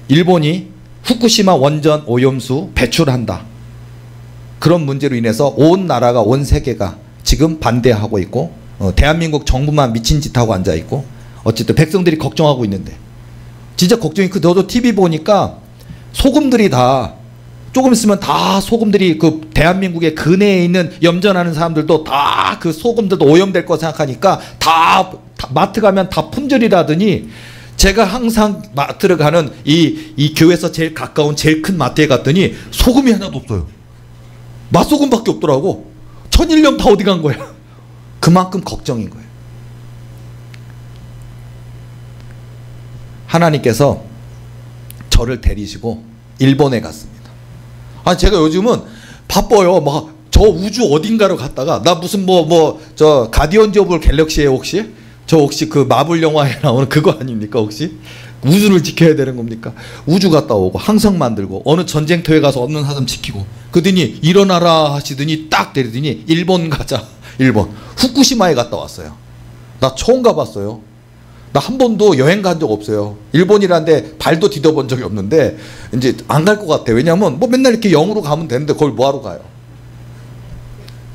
일본이 후쿠시마 원전 오염수 배출한다. 그런 문제로 인해서 온 나라가 온 세계가 지금 반대하고 있고 대한민국 정부만 미친 짓 하고 앉아 있고 어쨌든 백성들이 걱정하고 있는데 진짜 걱정이 너도 TV 보니까 소금들이 다 조금 있으면 다 소금들이 그 대한민국의 근해에 있는 염전하는 사람들도 다 그 소금들도 오염될 거 생각하니까 다 마트 가면 다 품절이라더니 제가 항상 마트를 가는 이 교회에서 제일 가까운 제일 큰 마트에 갔더니 소금이 하나도 없어요. 맛소금밖에 없더라고. 천일염 다 어디 간 거야. 그만큼 걱정인 거예요. 하나님께서 저를 데리시고 일본에 갔습니다. 아, 제가 요즘은 바빠요. 막 저 우주 어딘가로 갔다가 나 무슨 저 가디언즈 오브 갤럭시에 혹시 그 마블 영화에 나오는 그거 아닙니까? 혹시 우주를 지켜야 되는 겁니까? 우주 갔다 오고 항상 만들고 어느 전쟁터에 가서 없는 사람 지키고 그러더니 일어나라 하시더니 딱 데리더니 일본 가자. 일본 후쿠시마에 갔다 왔어요. 나 처음 가봤어요. 나 한 번도 여행 간 적 없어요. 일본이라는데 발도 디뎌본 적이 없는데 이제 안 갈 것 같아. 왜냐면 뭐 맨날 이렇게 영으로 가면 되는데 그걸 뭐하러 가요?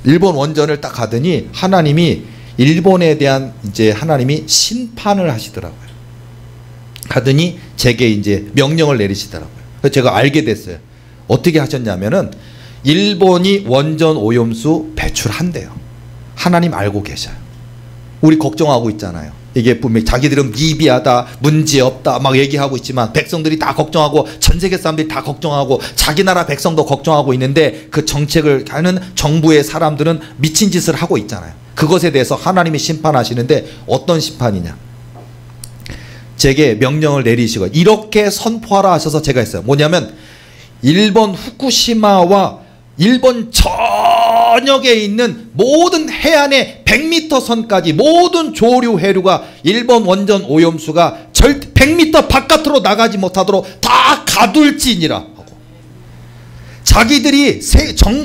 일본 원전을 딱 가더니 하나님이 일본에 대한 이제 하나님이 심판을 하시더라고요. 하더니 제게 이제 명령을 내리시더라고요. 그래서 제가 알게 됐어요. 어떻게 하셨냐면은 일본이 원전 오염수 배출한대요. 하나님 알고 계셔요. 우리 걱정하고 있잖아요. 이게 분명히 자기들은 미비하다, 문제없다 막 얘기하고 있지만 백성들이 다 걱정하고 전 세계 사람들이 다 걱정하고 자기 나라 백성도 걱정하고 있는데 그 정책을 하는 정부의 사람들은 미친 짓을 하고 있잖아요. 그것에 대해서 하나님이 심판하시는데 어떤 심판이냐. 제게 명령을 내리시고 이렇게 선포하라 하셔서 제가 했어요. 뭐냐면 일본 후쿠시마와 일본 전역에 있는 모든 해안의 100m 선까지 모든 조류 해류가 일본 원전 오염수가 절대 100m 바깥으로 나가지 못하도록 다 가둘지니라 하고 자기들이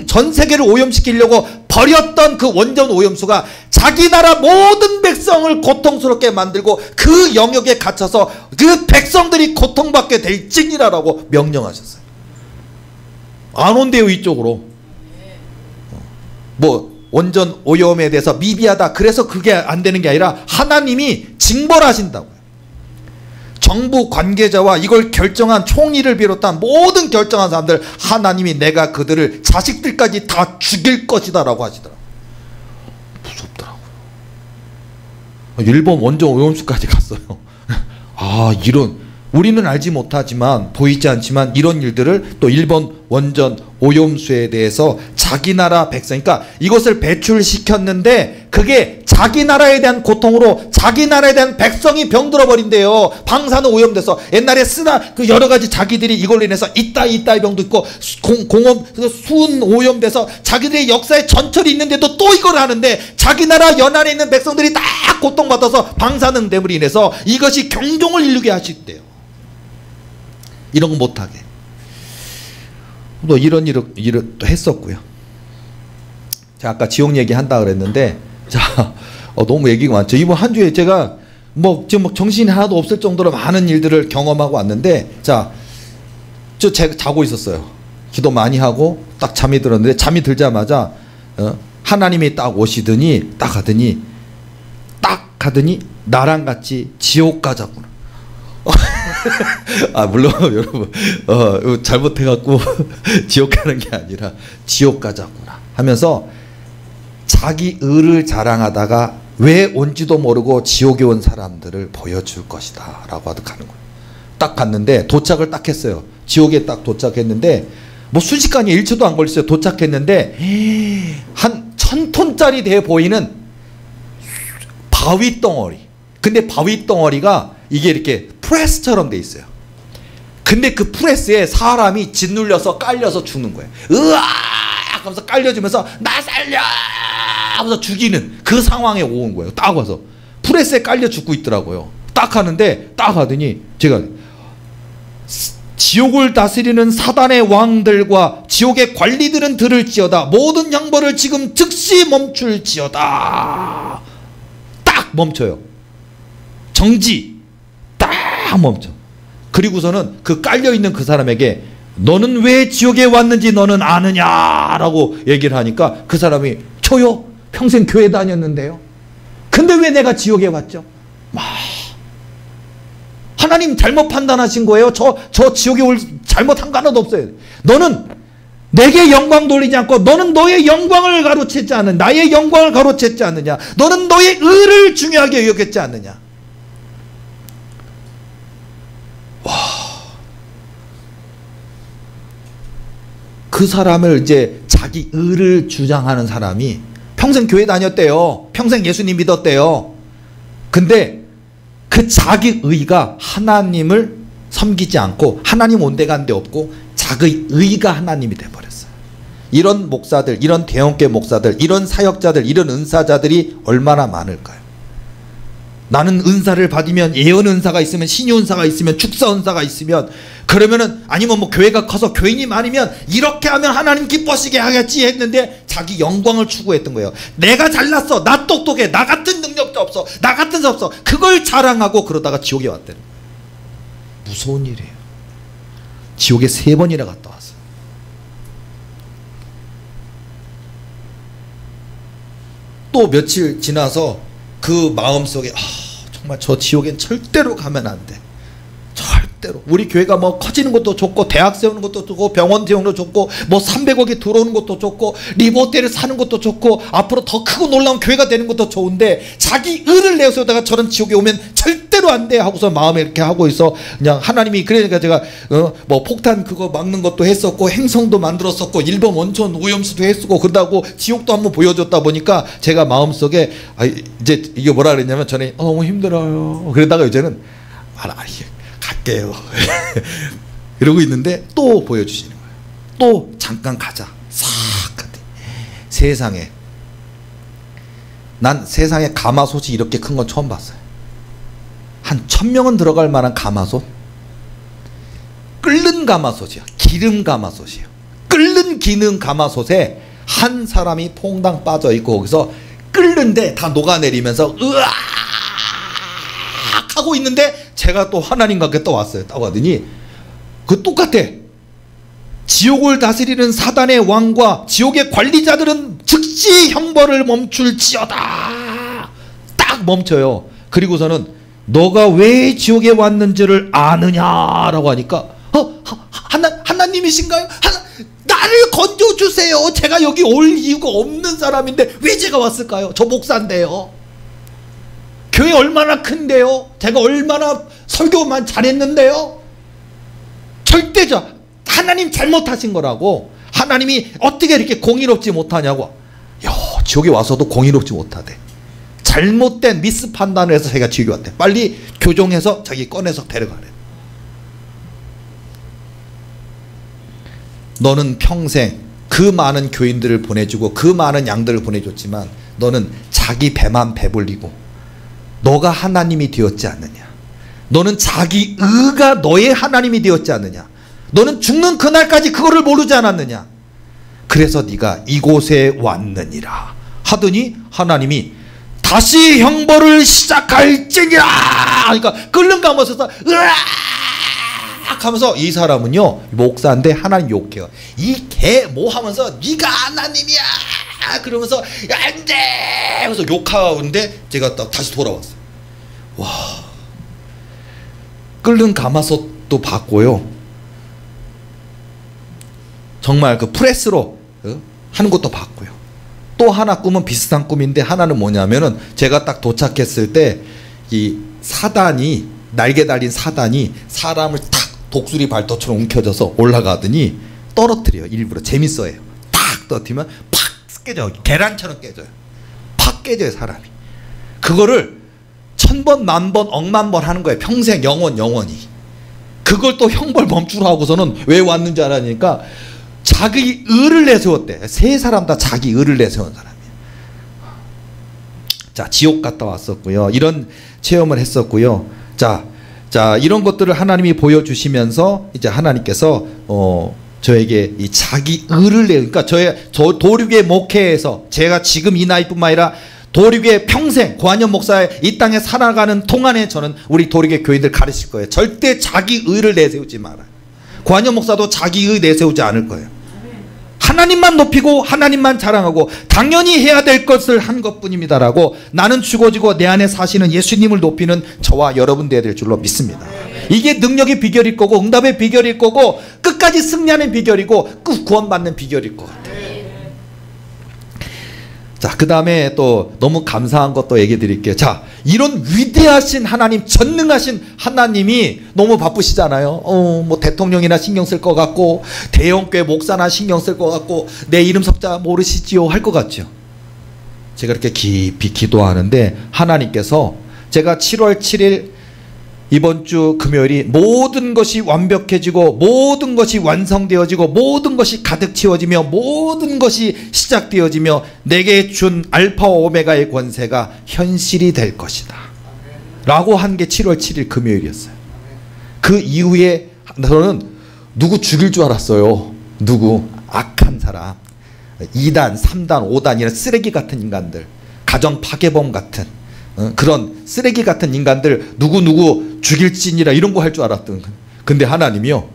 전 세계를 오염시키려고 버렸던 그 원전 오염수가 자기 나라 모든 백성을 고통스럽게 만들고 그 영역에 갇혀서 그 백성들이 고통받게 될지니라라고 명령하셨어요. 안 온대요, 이쪽으로. 뭐 원전 오염에 대해서 미비하다, 그래서 그게 안 되는 게 아니라 하나님이 징벌 하신다고요. 정부 관계자와 이걸 결정한 총리를 비롯한 모든 결정한 사람들, 하나님이 내가 그들을 자식들까지 다 죽일 것이다 라고 하시더라고요. 무섭더라고요. 일본 원전 오염수까지 갔어요. 아, 이런, 우리는 알지 못하지만, 보이지 않지만 이런 일들을 또 일본 원전 오염수에 대해서 자기 나라 백성, 그러니까 이것을 배출시켰는데 그게 자기 나라에 대한 고통으로 자기 나라에 대한 백성이 병들어 버린대요. 방사능 오염돼서. 옛날에 쓰나 그 여러 가지 자기들이 이걸로 인해서 이따의 병도 있고 공업 수은 오염돼서 자기들의 역사에 전철이 있는데도 또 이걸 하는데, 자기 나라 연안에 있는 백성들이 다 고통받아서 방사능 때문에 인해서 이것이 경종을 울리게 하시대요. 이런 거 못하게. 또 이런 일을 또 했었고요. 제가 아까 지옥 얘기 한다 그랬는데, 자, 너무 얘기가 많죠. 이번 한 주에 제가 지금 정신이 하나도 없을 정도로 많은 일들을 경험하고 왔는데, 자, 제가 자고 있었어요. 기도 많이 하고 딱 잠이 들었는데, 잠이 들자마자 하나님이 딱 오시더니 딱 하더니 나랑 같이 지옥 가자구나. 아, 물론 여러분 잘못해갖고 지옥 가는 게 아니라 지옥 가자구나 하면서 자기 의를 자랑하다가 왜 온지도 모르고 지옥에 온 사람들을 보여줄 것이다 라고 하듯 가는 거예요. 딱 갔는데 도착을 딱 했어요. 지옥에 딱 도착했는데 뭐 순식간에 1초도 안 걸렸어요. 도착했는데 한 1000톤짜리 돼 보이는 바위 덩어리. 근데 바위 덩어리가 이게 이렇게 프레스처럼 돼 있어요. 근데 그 프레스에 사람이 짓눌려서 깔려서 죽는 거예요. 으악 하면서 깔려주면서 나 살려 하면서 죽이는 그 상황에 온 거예요. 딱 와서 프레스에 깔려 죽고 있더라고요. 딱 하는데 딱 하더니 제가 지옥을 다스리는 사단의 왕들과 지옥의 관리들은 들을지어다. 모든 형벌을 지금 즉시 멈출지어다. 딱 멈춰요. 정지. 딱 멈춰. 그리고서는 그 깔려있는 그 사람에게 너는 왜 지옥에 왔는지 너는 아느냐라고 얘기를 하니까 그 사람이 저요? 평생 교회 다녔는데요. 근데 왜 내가 지옥에 왔죠? 하나님 잘못 판단하신 거예요. 저 지옥에 올 잘못한 거 하나도 없어요. 너는 내게 영광 돌리지 않고 너는 너의 영광을 가로챘지 않느냐. 나의 영광을 가로챘지 않느냐. 너는 너의 의를 중요하게 여겼지 않느냐. 와, 그 사람을 이제 자기 의를 주장하는 사람이 평생 교회 다녔대요. 평생 예수님 믿었대요. 근데 그 자기 의가 하나님을 섬기지 않고 하나님 온 데가 한 데 없고 자기 의가 하나님이 돼버렸어요. 이런 목사들, 이런 대형교회 목사들, 이런 사역자들, 이런 은사자들이 얼마나 많을까요? 나는 은사를 받으면 예언 은사가 있으면 신유 은사가 있으면 축사 은사가 있으면 그러면은 아니면 뭐 교회가 커서 교인이 많으면 이렇게 하면 하나님 기뻐하시게 하겠지 했는데 자기 영광을 추구했던 거예요. 내가 잘났어. 나 똑똑해. 나 같은 능력자 없어. 나 같은 사 없어. 그걸 자랑하고 그러다가 지옥에 왔다는 거예요. 무서운 일이에요. 지옥에 3번이나 갔다 왔어요. 또 며칠 지나서 그 마음속에 정말 저 지옥엔 절대로 가면 안 돼. 절대로. 우리 교회가 뭐 커지는 것도 좋고 대학 세우는 것도 좋고 병원 세우는 것도 좋고 뭐 300억이 들어오는 것도 좋고 리모델을 사는 것도 좋고 앞으로 더 크고 놀라운 교회가 되는 것도 좋은데 자기 의를 내세우다가 저런 지옥에 오면 절대로 안 돼 하고서 마음에 이렇게 하고 있어. 그냥 하나님이 그러니까 제가 뭐 폭탄 그거 막는 것도 했었고 행성도 만들었었고 일본 원천 오염수도 했었고 그러다고 지옥도 한번 보여줬다 보니까 제가 마음속에 이제 이게 뭐라 그랬냐면 전에 너무 힘들어요. 그러다가 이제는 갈게요. 이러고 있는데 또 보여주시는 거예요. 또 잠깐 가자. 싹 갔더니 세상에 난 세상에 가마솥이 이렇게 큰 건 처음 봤어요. 한 1000명은 들어갈 만한 가마솥. 끓는 가마솥이야. 기름 가마솥이에요. 끓는 기름 가마솥에 한 사람이 퐁당 빠져 있고 거기서 끓는데 다 녹아내리면서 으악 하고 있는데 제가 또 하나님과 함께 떠왔어요. 떠가더니 그 똑같아. 지옥을 다스리는 사단의 왕과 지옥의 관리자들은 즉시 형벌을 멈출지어다. 딱 멈춰요. 그리고서는 너가 왜 지옥에 왔는지를 아느냐라고 하니까 하나님이신가요? 나를 건져주세요. 제가 여기 올 이유가 없는 사람인데 왜 제가 왔을까요? 저 목사인데요. 교회 얼마나 큰데요. 제가 얼마나 설교만 잘했는데요. 절대 하나님 잘못하신 거라고. 하나님이 어떻게 이렇게 공의롭지 못하냐고. 지옥에 와서도 공의롭지 못하대. 잘못된 미스 판단을 해서 제가 지옥에 왔대. 빨리 교정해서 자기 꺼내서 데려가래. 너는 평생 그 많은 교인들을 보내주고 그 많은 양들을 보내줬지만 너는 자기 배만 배불리고 너가 하나님이 되었지 않느냐. 너는 자기 의가 너의 하나님이 되었지 않느냐. 너는 죽는 그날까지 그거를 모르지 않았느냐. 그래서 네가 이곳에 왔느니라 하더니 하나님이 다시 형벌을 시작할지니라 그러니까 끓는 가마솥에서 으악 하면서 이 사람은요 목사인데 하나님 욕해요. 이 개 뭐 하면서 네가 하나님이야 그러면서 안돼 하면서 욕하는데 제가 다시 돌아왔어요. 와, 끓는 가마솥도 봤고요. 정말 그 프레스로 하는 것도 봤고요. 또 하나 꿈은 비슷한 꿈인데 하나는 뭐냐면은 제가 딱 도착했을 때 이 사단이 날개 달린 사단이 사람을 탁 독수리 발톱처럼 움켜져서 올라가더니 떨어뜨려요. 일부러 재밌어요. 탁 떨어뜨리면 팍 깨져요. 계란처럼 깨져요. 팍 깨져요 사람이. 그거를 1000번 만번 억만 번 하는 거예요. 평생 영원히. 그걸 또 형벌 멈추라 하고서는 왜 왔는지 알아니까 자기 의를 내세웠대. 세 사람 다 자기 의를 내세운 사람이에요. 자, 지옥 갔다 왔었고요. 이런 체험을 했었고요. 자 이런 것들을 하나님이 보여주시면서 이제 하나님께서 저에게 이 자기 의를 그러니까 저 도륙의 목회에서 제가 지금 이 나이뿐만 아니라 도륙의 평생 고한영 목사의 이 땅에 살아가는 동안에 저는 우리 도륙의 교인들 가르칠 거예요. 절대 자기 의를 내세우지 마라. 고한영 목사도 자기 의 내세우지 않을 거예요. 하나님만 높이고 하나님만 자랑하고 당연히 해야 될 것을 한 것뿐입니다라고 나는 죽어지고 내 안에 사시는 예수님을 높이는 저와 여러분 되어야 될 줄로 믿습니다. 이게 능력의 비결일 거고 응답의 비결일 거고 끝까지 승리하는 비결이고 구원받는 비결일 것 같아요. 자, 그 다음에 또 너무 감사한 것도 얘기 드릴게요. 자, 이런 위대하신 하나님, 전능하신 하나님이 너무 바쁘시잖아요. 뭐 대통령이나 신경 쓸 것 같고 대형교회 목사나 신경 쓸 것 같고 내 이름 석자 모르시지요 할 것 같죠. 제가 이렇게 깊이 기도하는데 하나님께서 제가 7월 7일 이번 주 금요일이 모든 것이 완벽해지고 모든 것이 완성되어지고 모든 것이 가득 채워지며 모든 것이 시작되어지며 내게 준 알파와 오메가의 권세가 현실이 될 것이다 라고 한 게 7월 7일 금요일이었어요. 그 이후에 저는 누구 죽일 줄 알았어요. 누구 악한 사람 2단 3단 5단 이런 쓰레기 같은 인간들 가정 파괴범 같은 그런 쓰레기 같은 인간들 누구 죽일지니라 이런 거 할 줄 알았던. 근데 하나님이요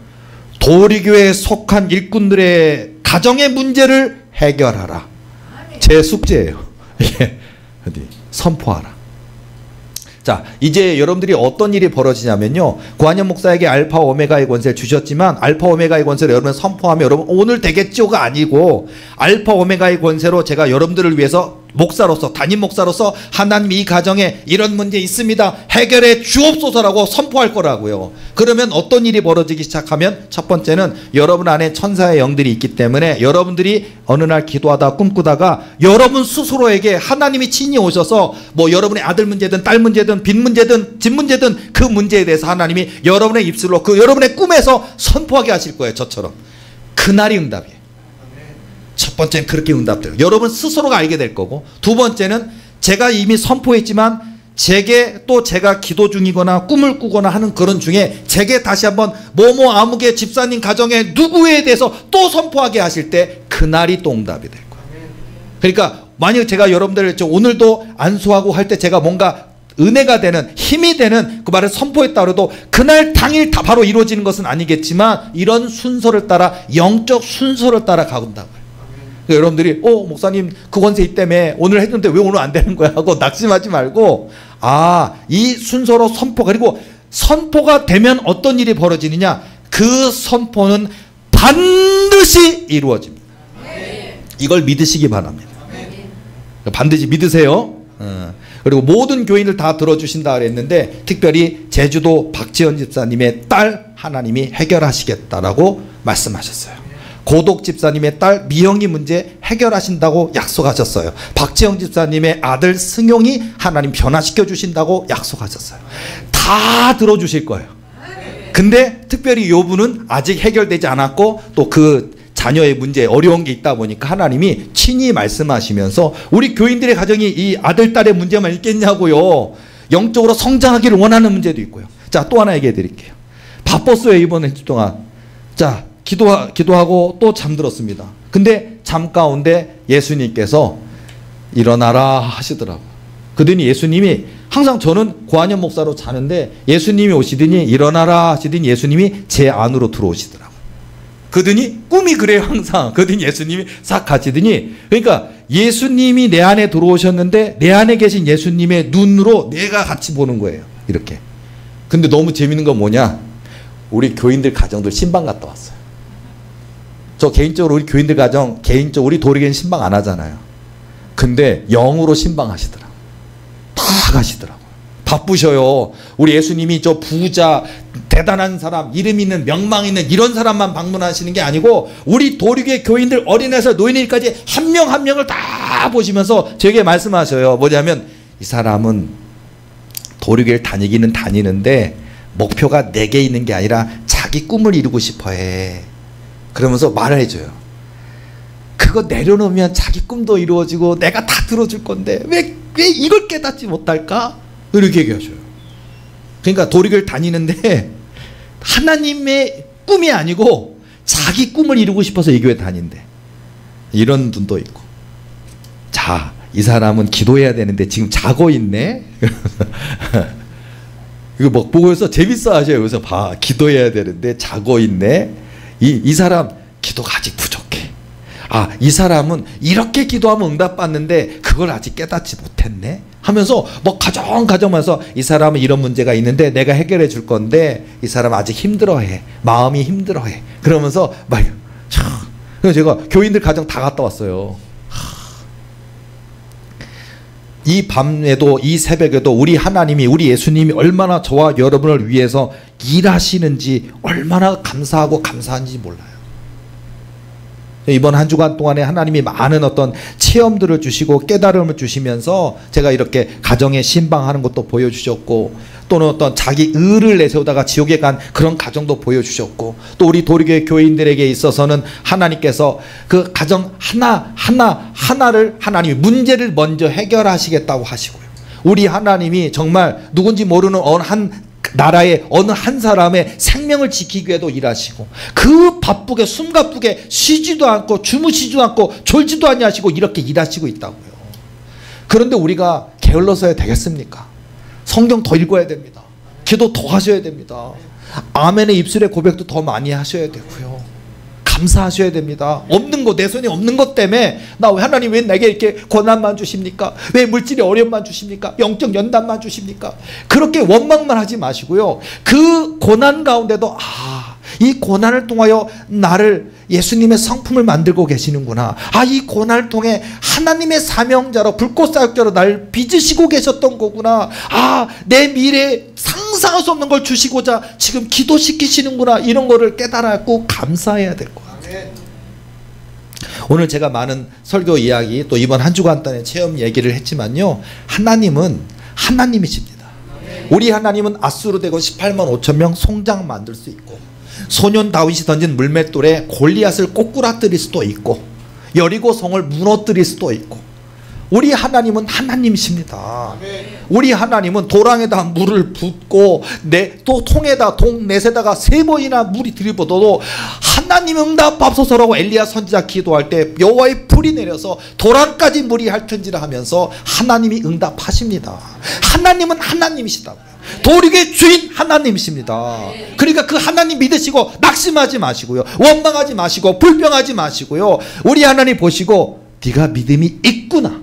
도리교회에 속한 일꾼들의 가정의 문제를 해결하라. 제 숙제예요. 선포하라. 자, 이제 여러분들이 어떤 일이 벌어지냐면요 고한영 목사에게 알파 오메가의 권세를 주셨지만 알파 오메가의 권세를 여러분 선포하면 여러분 오늘 되겠죠가 아니고 알파 오메가의 권세로 제가 여러분들을 위해서 목사로서 담임 목사로서 하나님 이 가정에 이런 문제 있습니다 해결해 주옵소서라고 선포할 거라고요. 그러면 어떤 일이 벌어지기 시작하면 첫 번째는 여러분 안에 천사의 영들이 있기 때문에 여러분들이 어느 날 기도하다 꿈꾸다가 여러분 스스로에게 하나님이 친히 오셔서 뭐 여러분의 아들 문제든 딸 문제든 빚 문제든 집 문제든 그 문제에 대해서 하나님이 여러분의 입술로 그 여러분의 꿈에서 선포하게 하실 거예요. 저처럼. 그날이 응답이에요. 첫 번째는 그렇게 응답돼요. 여러분 스스로가 알게 될 거고 두 번째는 제가 이미 선포했지만 제게 또 제가 기도 중이거나 꿈을 꾸거나 하는 그런 중에 제게 다시 한번 뭐뭐 아무개 집사님 가정에 누구에 대해서 또 선포하게 하실 때 그날이 또 응답이 될 거예요. 그러니까 만약 제가 여러분들 오늘도 안수하고 할 때 제가 뭔가 은혜가 되는 힘이 되는 그 말을 선포했다 그래도 그날 당일 다 바로 이루어지는 것은 아니겠지만 이런 순서를 따라 영적 순서를 따라 가본다고요. 그러니까 여러분들이 목사님 그 권세 있다며 오늘 했는데 왜 오늘 안 되는 거야 하고 낙심하지 말고 이 순서로 선포 그리고 선포가 되면 어떤 일이 벌어지느냐 그 선포는 반드시 이루어집니다. 이걸 믿으시기 바랍니다. 반드시 믿으세요. 그리고 모든 교인을 다 들어주신다 그랬는데 특별히 제주도 박지원 집사님의 딸 하나님이 해결하시겠다라고 말씀하셨어요. 고독 집사님의 딸 미영이 문제 해결하신다고 약속하셨어요. 박지영 집사님의 아들 승용이 하나님 변화시켜 주신다고 약속하셨어요. 다 들어주실 거예요. 근데 특별히 이 부분은 아직 해결되지 않았고 또 그 자녀의 문제 어려운 게 있다 보니까 하나님이 친히 말씀하시면서 우리 교인들의 가정이 이 아들 딸의 문제만 있겠냐고요. 영적으로 성장하기를 원하는 문제도 있고요. 자, 또 하나 얘기해 드릴게요. 바빴어요 이번 한 주 동안. 자, 기도하고 또 잠들었습니다. 근데 잠 가운데 예수님께서 일어나라 하시더라고요. 그러더니 예수님이 항상 저는 고한현 목사로 자는데 예수님이 오시더니 일어나라 하시더니 예수님이 제 안으로 들어오시더라고요. 그러더니 꿈이 그래요 항상. 그러더니 예수님이 싹 가시더니 그러니까 예수님이 내 안에 들어오셨는데 내 안에 계신 예수님의 눈으로 내가 같이 보는 거예요. 이렇게. 근데 너무 재밌는 건 뭐냐? 우리 교인들 가정들 신방 갔다 왔어요. 저 개인적으로 우리 교인들 가정 개인적으로 우리 도리교는 신방 안 하잖아요. 근데 영으로 신방 하시더라고요. 다 가시더라고요. 바쁘셔요. 우리 예수님이 저 부자 대단한 사람 이름 있는 명망 있는 이런 사람만 방문하시는 게 아니고 우리 도리교의 교인들 어린애에서 노인일까지 한 명 한 명을 다 보시면서 저에게 말씀하셔요. 뭐냐면 이 사람은 도리교를 다니기는 다니는데 목표가 내게 있는 게 아니라 자기 꿈을 이루고 싶어 해. 그러면서 말을 해줘요. 그거 내려놓으면 자기 꿈도 이루어지고 내가 다 들어줄 건데 왜 이걸 깨닫지 못할까? 이렇게 얘기하셔요. 그러니까 도리교를 다니는데 하나님의 꿈이 아니고 자기 꿈을 이루고 싶어서 이 교회 다닌대. 이런 분도 있고. 자, 이 사람은 기도해야 되는데 지금 자고 있네. 이거 막 보고서 재밌어 하셔요. 그래서 기도해야 되는데 자고 있네. 이 사람 기도가 아직 부족해. 이 사람은 이렇게 기도하면 응답받는데 그걸 아직 깨닫지 못했네 하면서 뭐 가정하면서 이 사람은 이런 문제가 있는데 내가 해결해 줄 건데 이 사람 아직 힘들어해. 마음이 힘들어해. 그러면서 막 그래서 제가 교인들 가정 다 갔다 왔어요. 이 밤에도 이 새벽에도 우리 하나님이 우리 예수님이 얼마나 저와 여러분을 위해서 일하시는지 얼마나 감사하고 감사한지 몰라요. 이번 한 주간 동안에 하나님이 많은 어떤 체험들을 주시고 깨달음을 주시면서 제가 이렇게 가정에 신방하는 것도 보여주셨고 또는 어떤 자기 의를 내세우다가 지옥에 간 그런 가정도 보여주셨고 또 우리 도리교회 교인들에게 있어서는 하나님께서 그 가정 하나를 하나님이 문제를 먼저 해결하시겠다고 하시고요. 우리 하나님이 정말 누군지 모르는 어느 한 나라의 어느 한 사람의 생명을 지키기 위해도 일하시고 그 바쁘게 숨가쁘게 쉬지도 않고 주무시지도 않고 졸지도 아니하시고 이렇게 일하시고 있다고요. 그런데 우리가 게을러서야 되겠습니까? 성경 더 읽어야 됩니다. 기도 더 하셔야 됩니다. 아멘의 입술의 고백도 더 많이 하셔야 되고요. 감사하셔야 됩니다. 없는 거, 내 손에 없는 것 때문에 하나님 왜 내게 이렇게 고난만 주십니까? 왜 물질의 어려움만 주십니까? 영적 연단만 주십니까? 그렇게 원망만 하지 마시고요. 그 고난 가운데도 이 고난을 통하여 나를 예수님의 성품을 만들고 계시는구나. 이 고난을 통해 하나님의 사명자로 불꽃사역자로 날 빚으시고 계셨던 거구나. 내 미래에 상상할 수 없는 걸 주시고자 지금 기도시키시는구나. 이런 거를 깨달았고 감사해야 될 거야. 오늘 제가 많은 설교 이야기 또 이번 한 주간 동안의 체험 얘기를 했지만요. 하나님은 하나님이십니다. 우리 하나님은 아수르 대군 18만 5천 명 송장 만들 수 있고 소년 다윗이 던진 물맷돌에 골리앗을 꼬꾸라뜨릴 수도 있고 여리고 성을 무너뜨릴 수도 있고 우리 하나님은 하나님이십니다. 우리 하나님은 도랑에다 물을 붓고 또 통에다 넷에다가 3번이나 물이 들이부어도 하나님 응답하소서라고 엘리야 선지자 기도할 때 여호와의 불이 내려서 도랑까지 물이 핥은지라 하면서 하나님이 응답하십니다. 하나님은 하나님이시다고요. 도륙의 주인 하나님이십니다. 그러니까 그 하나님 믿으시고 낙심하지 마시고요, 원망하지 마시고 불평하지 마시고요, 우리 하나님 보시고 네가 믿음이 있구나,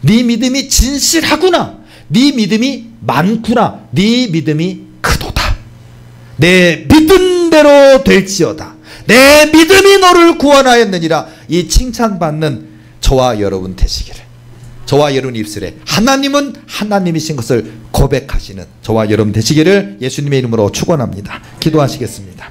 네 믿음이 진실하구나, 네 믿음이 많구나, 네 믿음이 크도다, 내 믿음대로 될지어다, 내 믿음이 너를 구원하였느니라, 이 칭찬받는 저와 여러분 되시기를, 저와 여러분 입술에 하나님은 하나님이신 것을 고백하시는 저와 여러분 되시기를 예수님의 이름으로 축원합니다. 기도하시겠습니다.